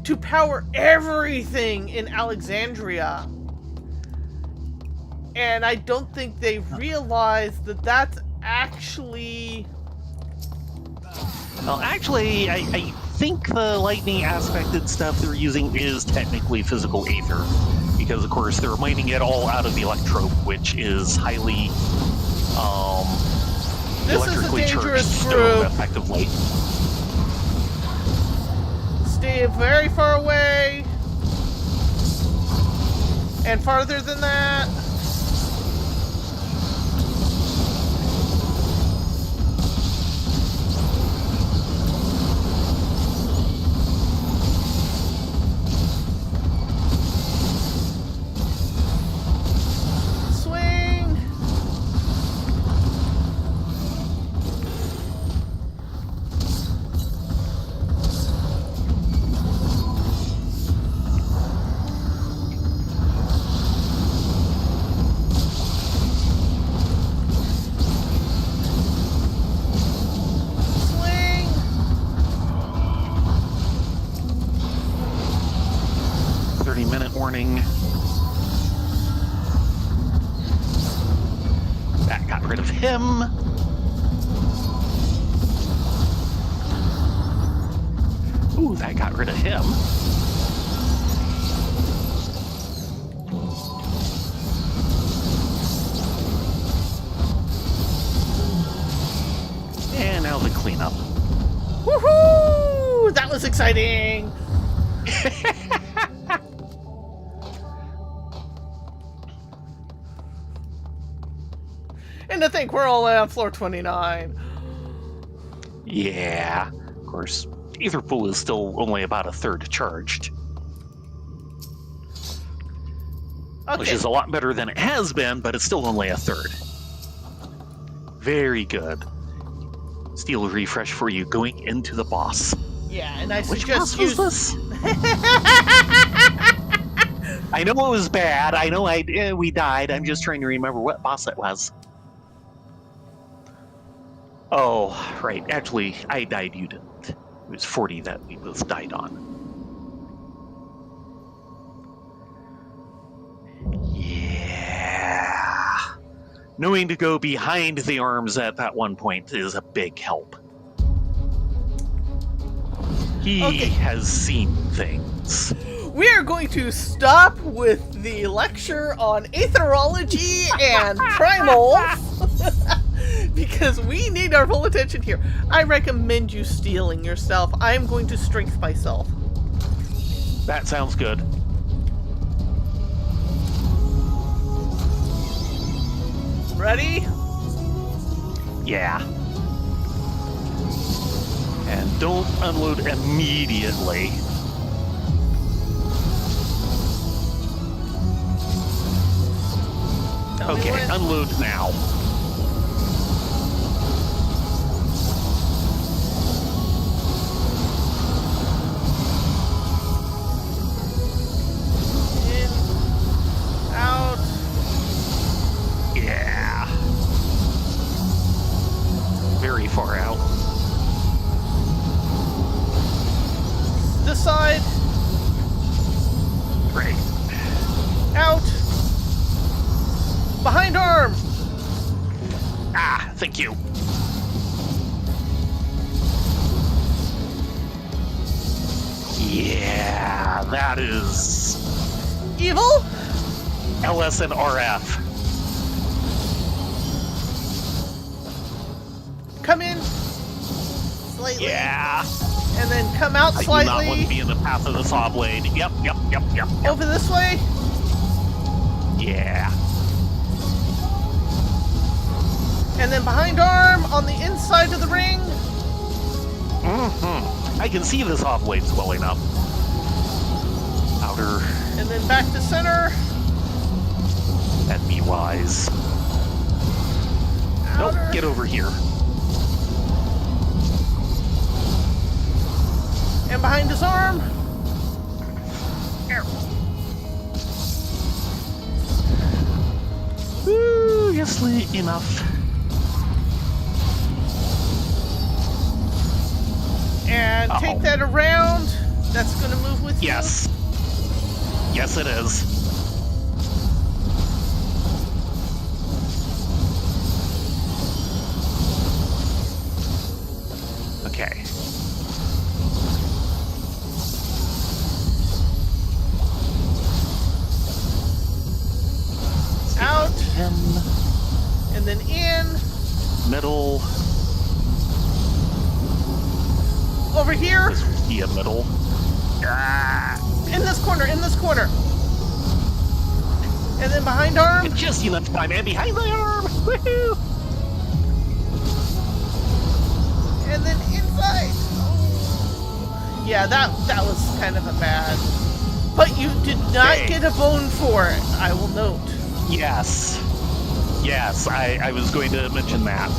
to power everything in Alexandria, and I don't think they realize that that's actually... Well, actually, I think the lightning aspected stuff they're using is technically physical aether, because of course they're mining it all out of the electrope, which is highly This is a electrically charged dangerous stone, group. effectively. Stay very far away. And farther than that. Swing. Swing. 30-minute warning. That got rid of him. Ooh, that got rid of him. And now the cleanup. Woohoo! That was exciting. And to think we're all on floor 29. Yeah, of course, Ether Pool is still only about a third charged, which Okay. is a lot better than it has been, but it's still only a third. Very good. Steel refresh for you going into the boss. Yeah, and I Which suggest boss was this? I know it was bad. I know we died. I'm just trying to remember what boss it was. Oh, right. Actually, I died. You didn't. It was 40 that we both died on. Yeah. Knowing to go behind the arms at that one point is a big help. He Okay. has seen things. We are going to stop with the lecture on aetherology and primals because we need our full attention here. I recommend you stealing yourself. I'm going to strength myself. That sounds good. Ready? Yeah. And don't unload immediately. Tell me Okay, when. unload now. In, out. Yeah. Very far out. This side. Great. Out. Behind arm. Ah, thank you. Yeah, that is Evil. LS and RF. Come in. Slightly. Yeah. And then come out I do not want slightly. to be in the path of the saw blade. Yep. Over this way. Yeah. And then behind arm on the inside of the ring. I can see the saw blade swelling up. Outer. And then back to center. That'd be wise. Nope, Outer. get over here. And behind his arm. Woo, just enough. And Uh-oh. take that around. That's going to move with you. Yes. Yes, it is. Okay. Out. Him. And then in. middle. Over here. This would be a middle. In this corner, in this corner. And then behind arm. Just enough time, and behind the arm. Woohoo! And then inside. Oh. Yeah, that was kind of a bad. But you did not get a bone for it, I will note. Yes. Yes, I was going to mention that.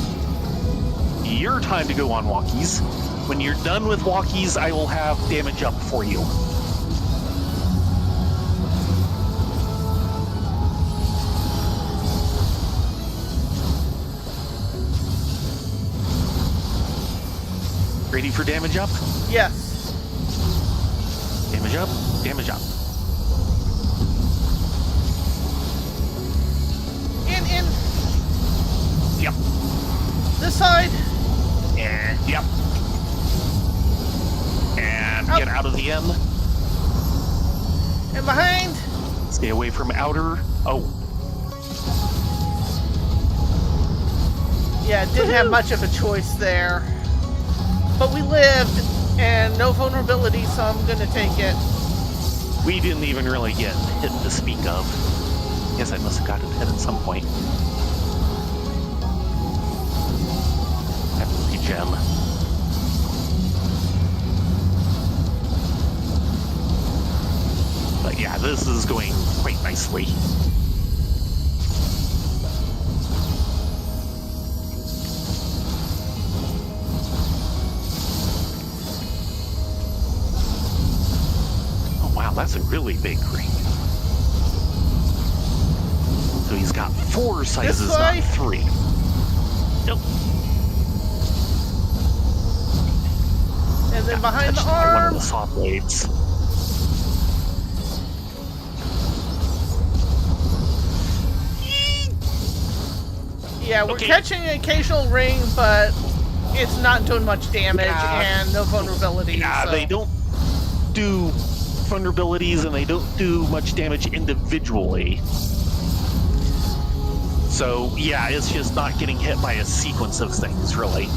Your time to go on walkies. When you're done with walkies, I will have damage up for you. Ready for damage up? Yes. Damage up, damage up. In. Yep. This side. And yep. And Out. get out of the end. And behind. Stay away from outer. Oh. Yeah, didn't have much of a choice there. But we lived, and no vulnerability, so I'm gonna take it. We didn't even really get hit to speak of. Guess I must have gotten hit at some point. That would be gem. But yeah, this is going quite nicely. Oh wow, that's a really big ring. So he's got 4 sizes, not 3. Nope. And then behind the Touched by one of arm. the saw blades. Yeah, we're Okay. catching an occasional ring, but it's not doing much damage and no vulnerability. Yeah, so. they don't do vulnerabilities and they don't do much damage individually. So, yeah, it's just not getting hit by a sequence of things, really.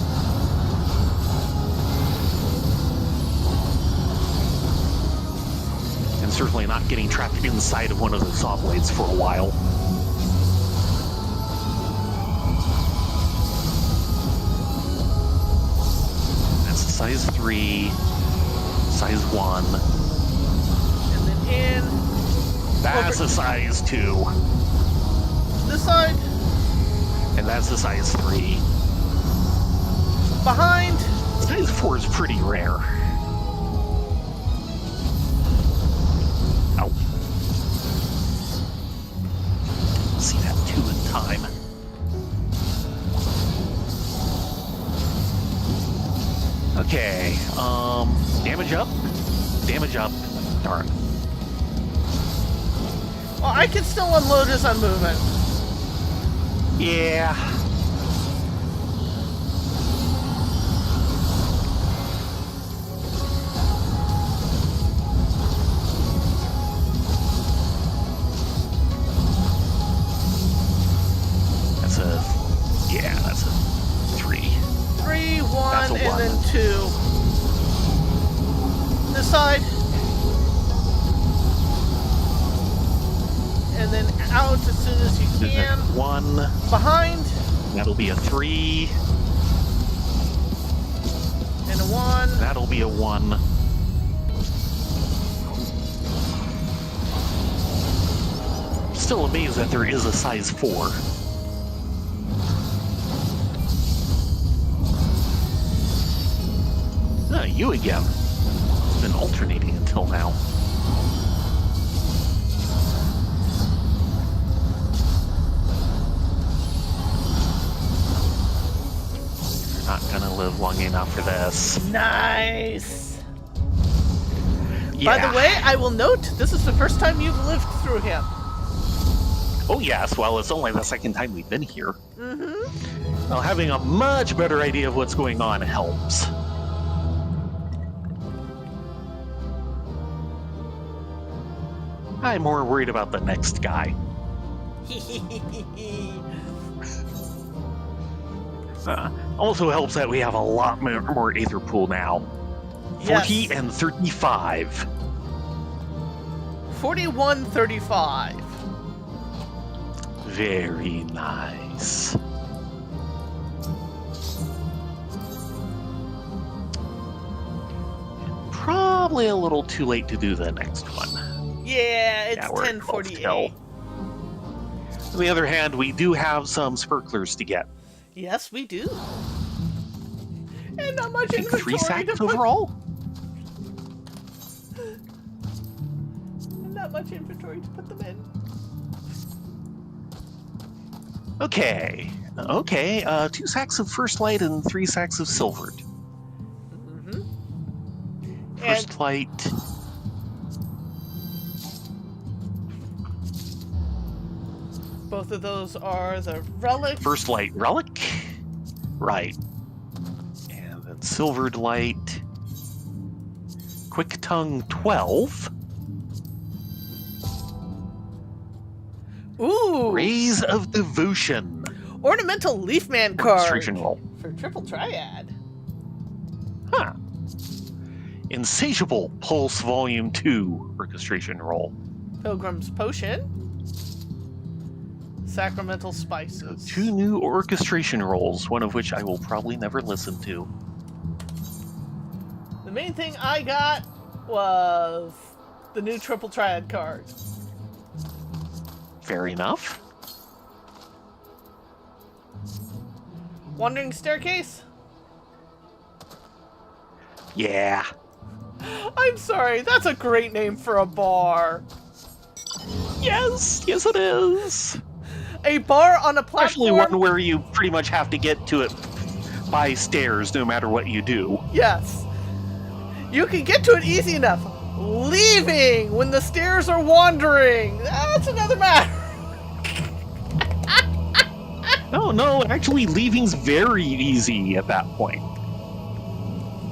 And certainly not getting trapped inside of one of the saw blades for a while. That's a size 3, size 1. And then in. That's a size 2. This side. And that's a size 3. Behind. Size 4 is pretty rare. Ow. See that 2 in time. Okay, damage up. Damage up. Darn. Well, I can still unload as I'm moving. Yeah. That's a... Yeah, that's a 3. 3, 1, That's a and 1. then 2. This side. And then out as soon as you can. 1. Behind. That'll be a 3. And a 1. That'll be a 1. Still amazed that there is a size 4. Ah, you again. It's been alternating until now. You're not gonna live long enough for this. Nice. Yeah. By the way, I will note this is the first time you've lived through him. Oh yes, well, it's only the second time we've been here. Mm-hmm. Well, having a much better idea of what's going on helps. I'm more worried about the next guy. Also helps that we have a lot more Aether Pool now. 40 Yes. and 35. 4135. Very nice. Probably a little too late to do the next one. Yeah, it's Yeah, we're at 1048. 12. On the other hand, we do have some sparklers to get. Yes, we do. And not much I think inventory 3 sacks to put. overall? Not much inventory to put them in. Okay. 2 sacks of First Light and 3 sacks of Silvered. Mm-hmm. First Light. Both of those are the relic. First Light Relic. Right. And then Silvered Light. Quick Tongue 12. Ooh, Rays of Devotion. ornamental Leafman card Orchestration roll. for triple triad. Huh. Insatiable Pulse Volume 2 Orchestration roll. Pilgrim's Potion. Sacramental So Spices. 2 new orchestration rolls, one of which I will probably never listen to. The main thing I got was the new triple triad card. Fair enough. Wandering Staircase? Yeah. I'm sorry, that's a great name for a bar. Yes it is. A bar on a Especially platform. one where you pretty much have to get to it by stairs no matter what you do. Yes. You can get to it easy enough. Leaving when the stairs are wandering, that's another matter. No, actually leaving's very easy at that point.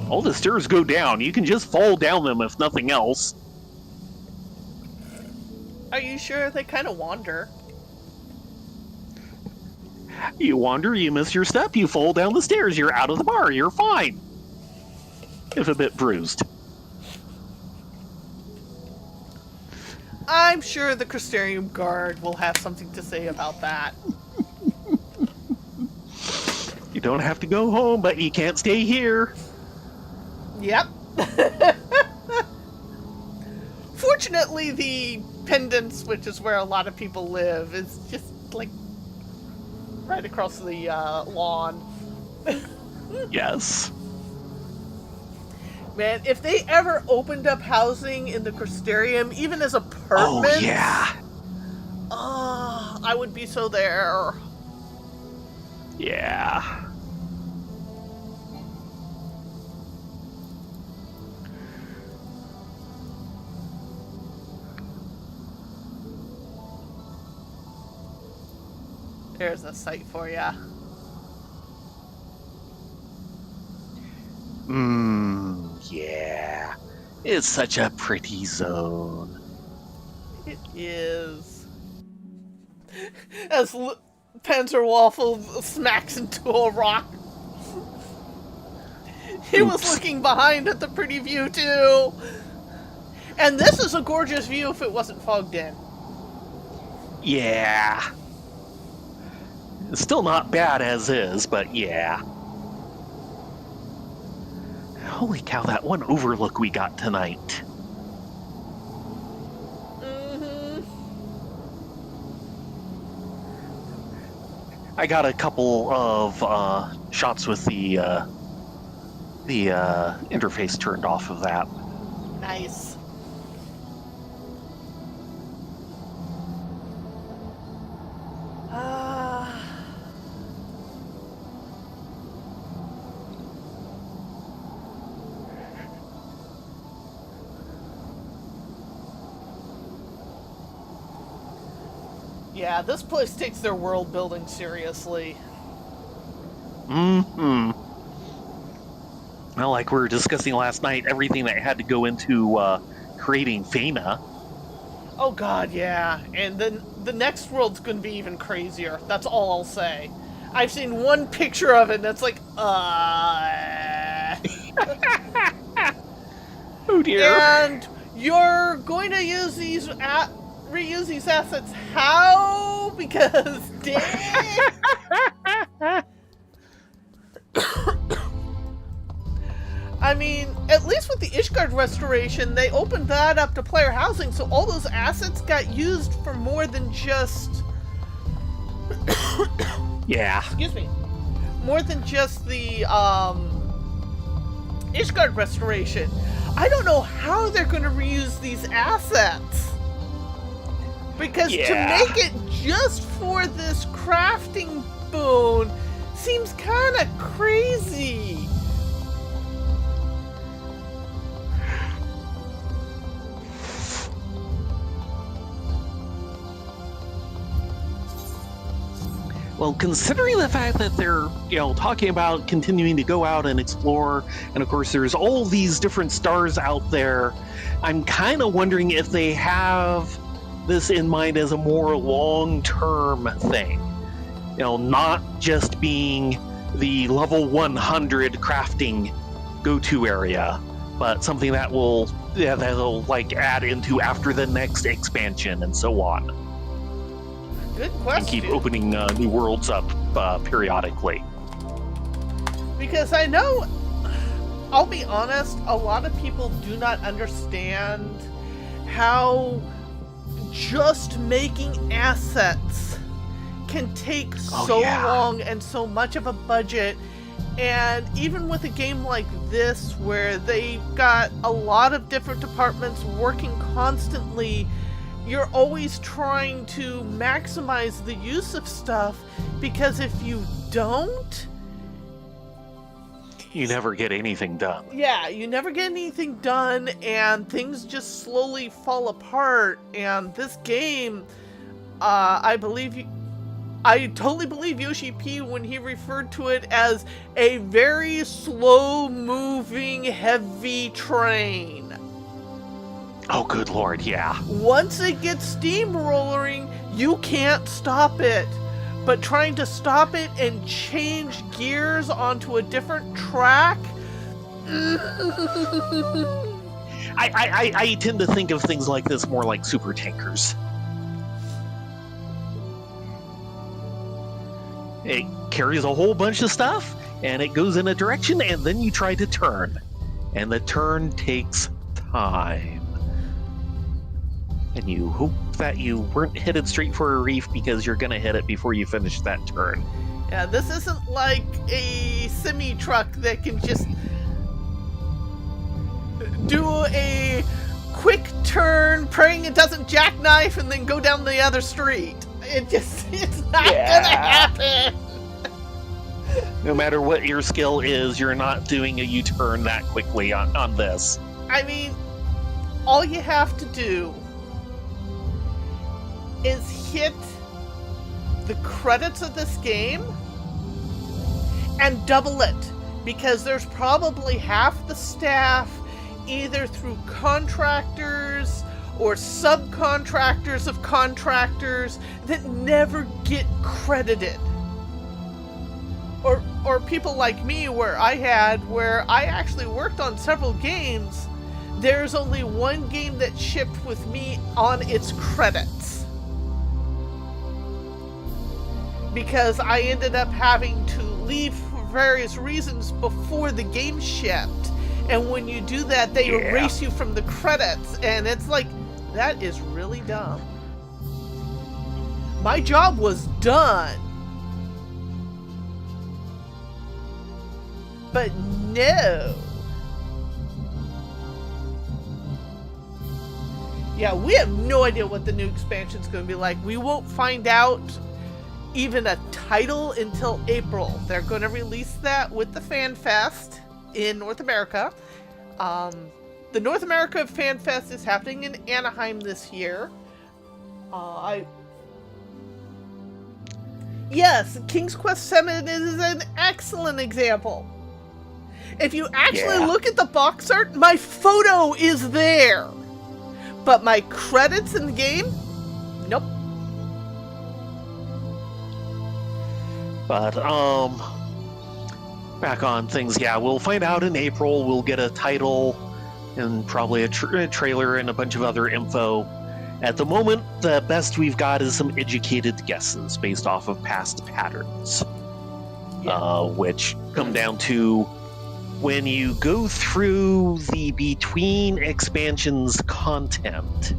All the stairs go down. You can just fall down them if nothing else. Are you sure they kind of wander? You wander, you miss your step, you fall down the stairs, you're out of the bar, you're fine. If a bit bruised. I'm sure the Crystarium Guard will have something to say about that. You don't have to go home, but you can't stay here. Yep. Fortunately, the Pendants, which is where a lot of people live, is just like right across the lawn. Yes. Man, if they ever opened up housing in the Crystarium, even as Oh, apartments, yeah. I would be so there. Yeah. There's a site for ya. Yeah. It's such a pretty zone. It is. As Panzer Waffle smacks into a rock. He was Oops. looking behind at the pretty view, too. And this is a gorgeous view if it wasn't fogged in. Yeah. It's still not bad as is, but yeah. Holy cow, that one overlook we got tonight. Mm-hmm. I got a couple of shots with the interface turned off of that. Nice. Yeah, this place takes their world building seriously. Mm-hmm. Well, like we were discussing last night, everything that had to go into creating Fana. Oh god, yeah. And then the next world's gonna be even crazier. That's all I'll say. I've seen one picture of it, and it's like, Oh dear. And you're going to use these reuse these assets how? Because dang. I mean, at least with the Ishgard restoration, they opened that up to player housing, so all those assets got used for more than just Yeah. excuse me. More than just the Ishgard restoration. I don't know how they're going to reuse these assets. Because to make it just for this crafting boon seems kind of crazy. Well, considering the fact that they're, talking about continuing to go out and explore, and of course there's all these different stars out there, I'm kind of wondering if they have this in mind as a more long-term thing. Not just being the level 100 crafting go-to area, but something that'll add into after the next expansion and so on. Good question. And keep opening new worlds up periodically. Because I know, I'll be honest, a lot of people do not understand how just making assets can take so long and so much of a budget. And even with a game like this, where they've got a lot of different departments working constantly, you're always trying to maximize the use of stuff, because if you don't, you never get anything done. Yeah, you never get anything done, and things just slowly fall apart. And this game, I totally believe Yoshi P when he referred to it as a very slow-moving, heavy train. Oh, good lord, yeah. Once it gets steamrolling, you can't stop it. But trying to stop it and change gears onto a different track... I tend to think of things like this more like super tankers. It carries a whole bunch of stuff, and it goes in a direction, and then you try to turn. And the turn takes time. And you hope that you weren't headed straight for a reef, because you're gonna hit it before you finish that turn. Yeah, this isn't like a semi-truck that can just do a quick turn, praying it doesn't jackknife, and then go down the other street. It's not gonna happen! No matter what your skill is, you're not doing a U-turn that quickly on this. I mean, all you have to do is hit the credits of this game and double it, because there's probably half the staff either through contractors or subcontractors of contractors that never get credited. Or people like me where I actually worked on several games. There's only one game that shipped with me on its credits, because I ended up having to leave for various reasons before the game shipped. And when you do that, they erase you from the credits, and it's like, that is really dumb. My job was done. But no. Yeah, we have no idea what the new expansion's going to be like. We won't find out even a title until April. They're going to release that with the Fan Fest in North America. The North America Fan Fest is happening in Anaheim this year. Yes, King's Quest 7 is an excellent example. If you actually look at the box art, my photo is there. But my credits in the game? Nope. But back on things. Yeah, we'll find out in April. We'll get a title and probably a trailer and a bunch of other info. At the moment, the best we've got is some educated guesses based off of past patterns, which come down to when you go through the between expansions content,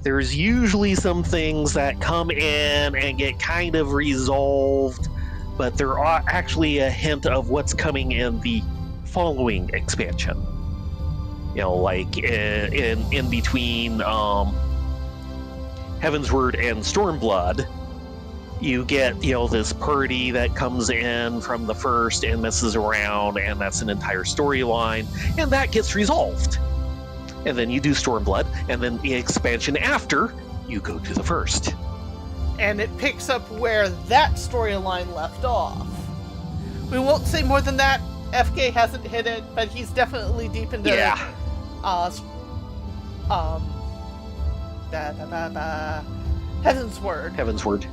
there's usually some things that come in and get kind of resolved, but there are actually a hint of what's coming in the following expansion. You know, like in between Heavensward and Stormblood, you get, you know, this party that comes in from the first and messes around, and that's an entire storyline, and that gets resolved. And then you do Stormblood, and then the expansion after, you go to the first. And it picks up where that storyline left off. We won't say more than that. FK hasn't hit it, but he's definitely deep into Heavensward.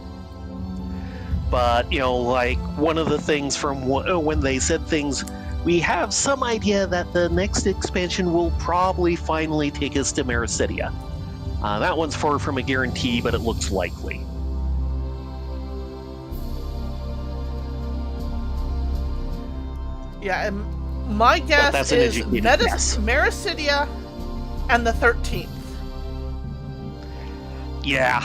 But, you know, like, one of the things from when they said things, we have some idea that the next expansion will probably finally take us to Mericidia. That one's far from a guarantee, but it looks likely. Yeah, and my guess is Mericidia and the 13th. Yeah.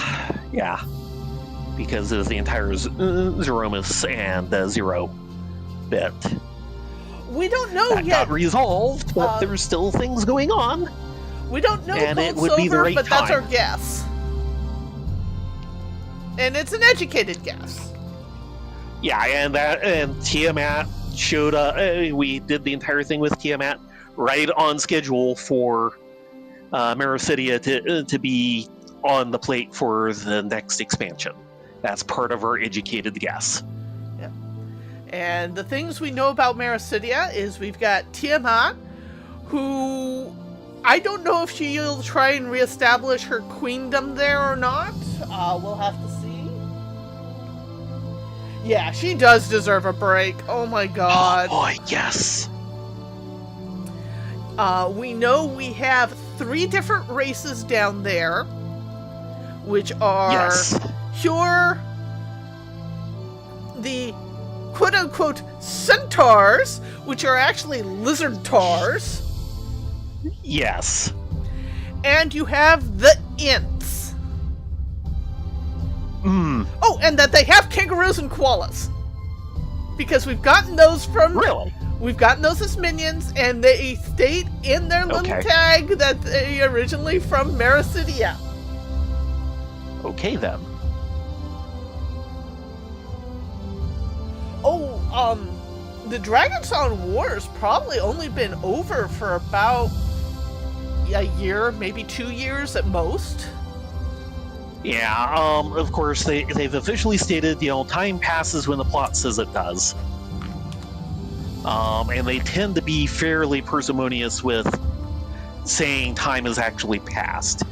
Because of the entire Zeromus and Zero bit. We don't know that yet. Got resolved, but there's still things going on. We don't know and Cold it would Silver, be the right but time. That's our guess. And it's an educated guess. Yeah, and Tiamat showed up. We did the entire thing with Tiamat right on schedule for Mericidia to be on the plate for the next expansion. That's part of our educated guess. Yeah. And the things we know about Mericidia is we've got Tiamat, who I don't know if she'll try and reestablish her queendom there or not. We'll have to see. Yeah, she does deserve a break. Oh my god. Oh boy, yes. We know we have 3 different races down there, which are Pure, the quote-unquote centaurs, which are actually lizard tars. Yes. And you have the Ints. Oh, and that they have kangaroos and koalas. Because we've gotten those from... Really? We've gotten those as minions, and they state in their little tag that they originally from Mericidia. Okay, then. Oh, the Dragonsong War's probably only been over for about a year, maybe 2 years at most. Yeah, of course, they've officially stated, you know, time passes when the plot says it does. And they tend to be fairly parsimonious with saying time has actually passed.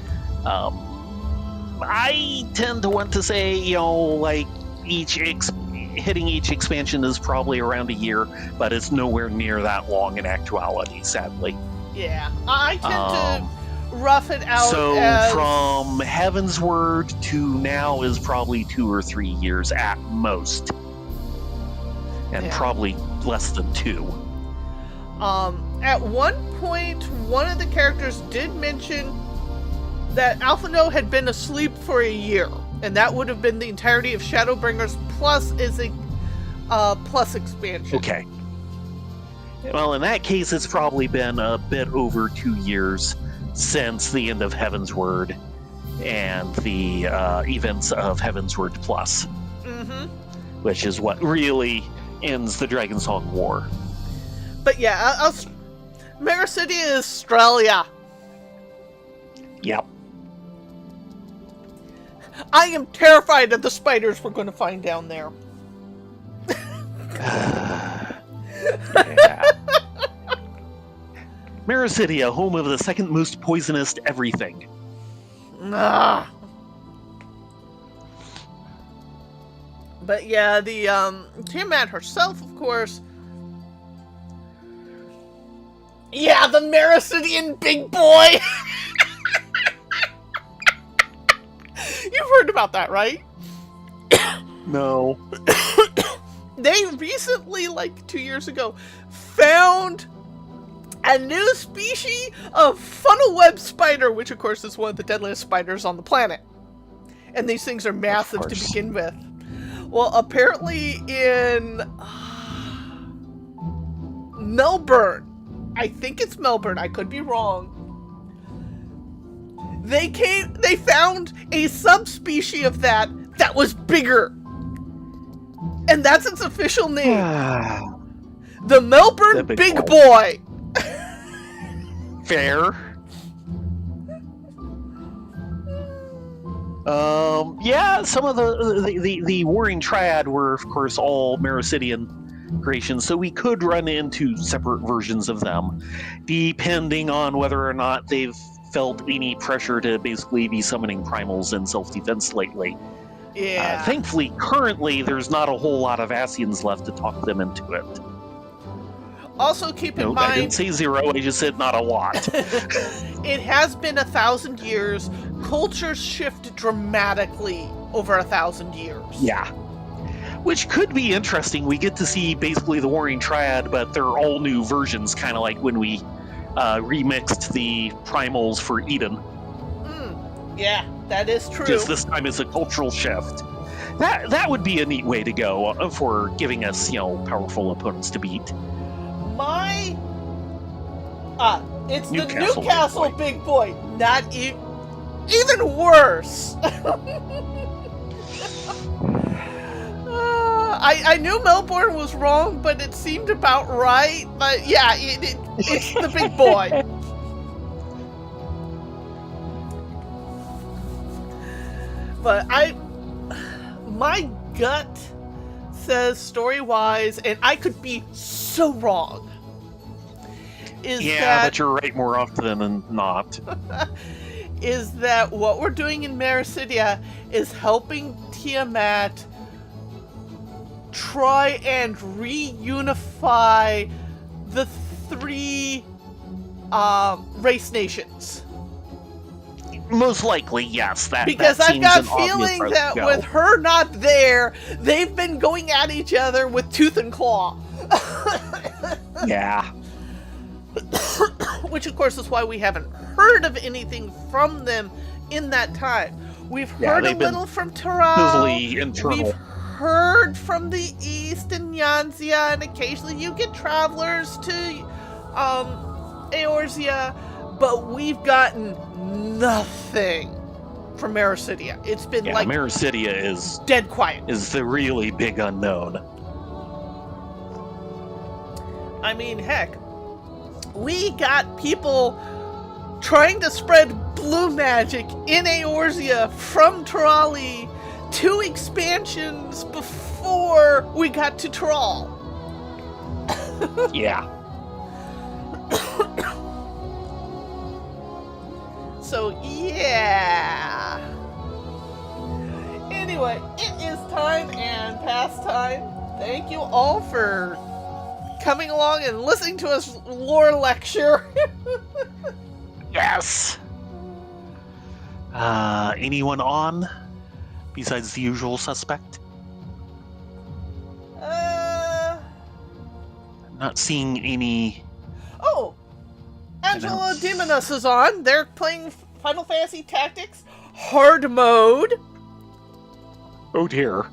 I tend to want to say, you know, like, hitting each expansion is probably around a year, but it's nowhere near that long in actuality, sadly. Yeah, I tend to rough it out. So from Heavensward to now is probably 2 or 3 years at most, and probably less than 2. At one point, one of the characters did mention that Alphinaud had been asleep for a year, and that would have been the entirety of Shadowbringers plus is a plus expansion. Okay. Well, in that case, it's probably been a bit over 2 years since the end of Heavensward and the events of Heavensward Plus, which is what really ends the Dragonsong War. But yeah, Mericidia is Australia. Yep. I am terrified of the spiders we're going to find down there. Yeah. Mericidia, home of the second most poisonous everything. But yeah, the Tiamat herself, of course. Yeah, the Mericidian big boy. You've heard about that, right? No. They recently, like 2 years ago, found a new species of funnel web spider, which of course is one of the deadliest spiders on the planet. And these things are massive to begin with. Well, apparently in Melbourne, I think it's Melbourne, I could be wrong. They found a subspecies of that was bigger. And that's its official name. The Melbourne Big Boy. Fair. Yeah, some of the Warring Triad were, of course, all Mericidian creations, so we could run into separate versions of them, depending on whether or not they've felt any pressure to basically be summoning primals in self-defense lately. Yeah. Thankfully, currently, there's not a whole lot of Ascians left to talk them into it. Also, keep in mind... I didn't say zero, I just said not a lot. It has been 1,000 years. Cultures shift dramatically over 1,000 years. Yeah. Which could be interesting. We get to see basically the Warring Triad, but they're all new versions, kind of like when we remixed the primals for Eden. Yeah, that is true. Just this time it's a cultural shift. That would be a neat way to go for giving us, powerful opponents to beat. It's Newcastle the Newcastle Big Boy. Not even worse. I knew Melbourne was wrong, but it seemed about right. But yeah, it's the Big Boy. But my gut says story-wise, and I could be so wrong, but you're right more often than not. Is that what we're doing in Mericidia is helping Tiamat try and reunify the 3 race nations. Most likely, yes. Because that I've got a seems an obvious feeling route to that go. with her not there, they've been going at each other with tooth and claw. Yeah. Which, of course, is why we haven't heard of anything from them in that time. We've heard a little from Taral. We've heard from the east in Yanzia, and occasionally you get travelers to Eorzea, but we've gotten nothing from Mericidia. It's been Mericidia is dead quiet. Is the really big unknown. I mean, heck, we got people trying to spread blue magic in Eorzea from Terali 2 expansions before we got to Taral. Yeah. So, yeah. Anyway, it is time and past time. Thank you all for coming along and listening to us lore lecture. Yes. Anyone on besides the usual suspect? I'm not seeing any. Oh, Angela Demonus is on. They're playing Final Fantasy Tactics Hard Mode. Oh dear.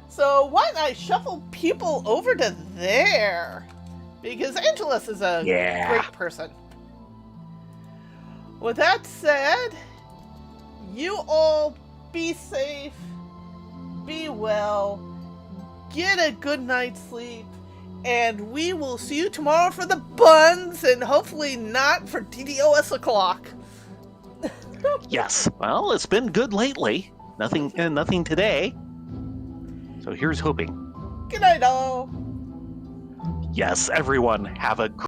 So why don't I shuffle people over to there? Because Angelus is a great person. With that said, you all be safe, be well, get a good night's sleep, and we will see you tomorrow for the buns, and hopefully not for DDoS o'clock. Yes. Well, it's been good lately. Nothing today. So here's hoping. Good night, all. Yes, everyone, have a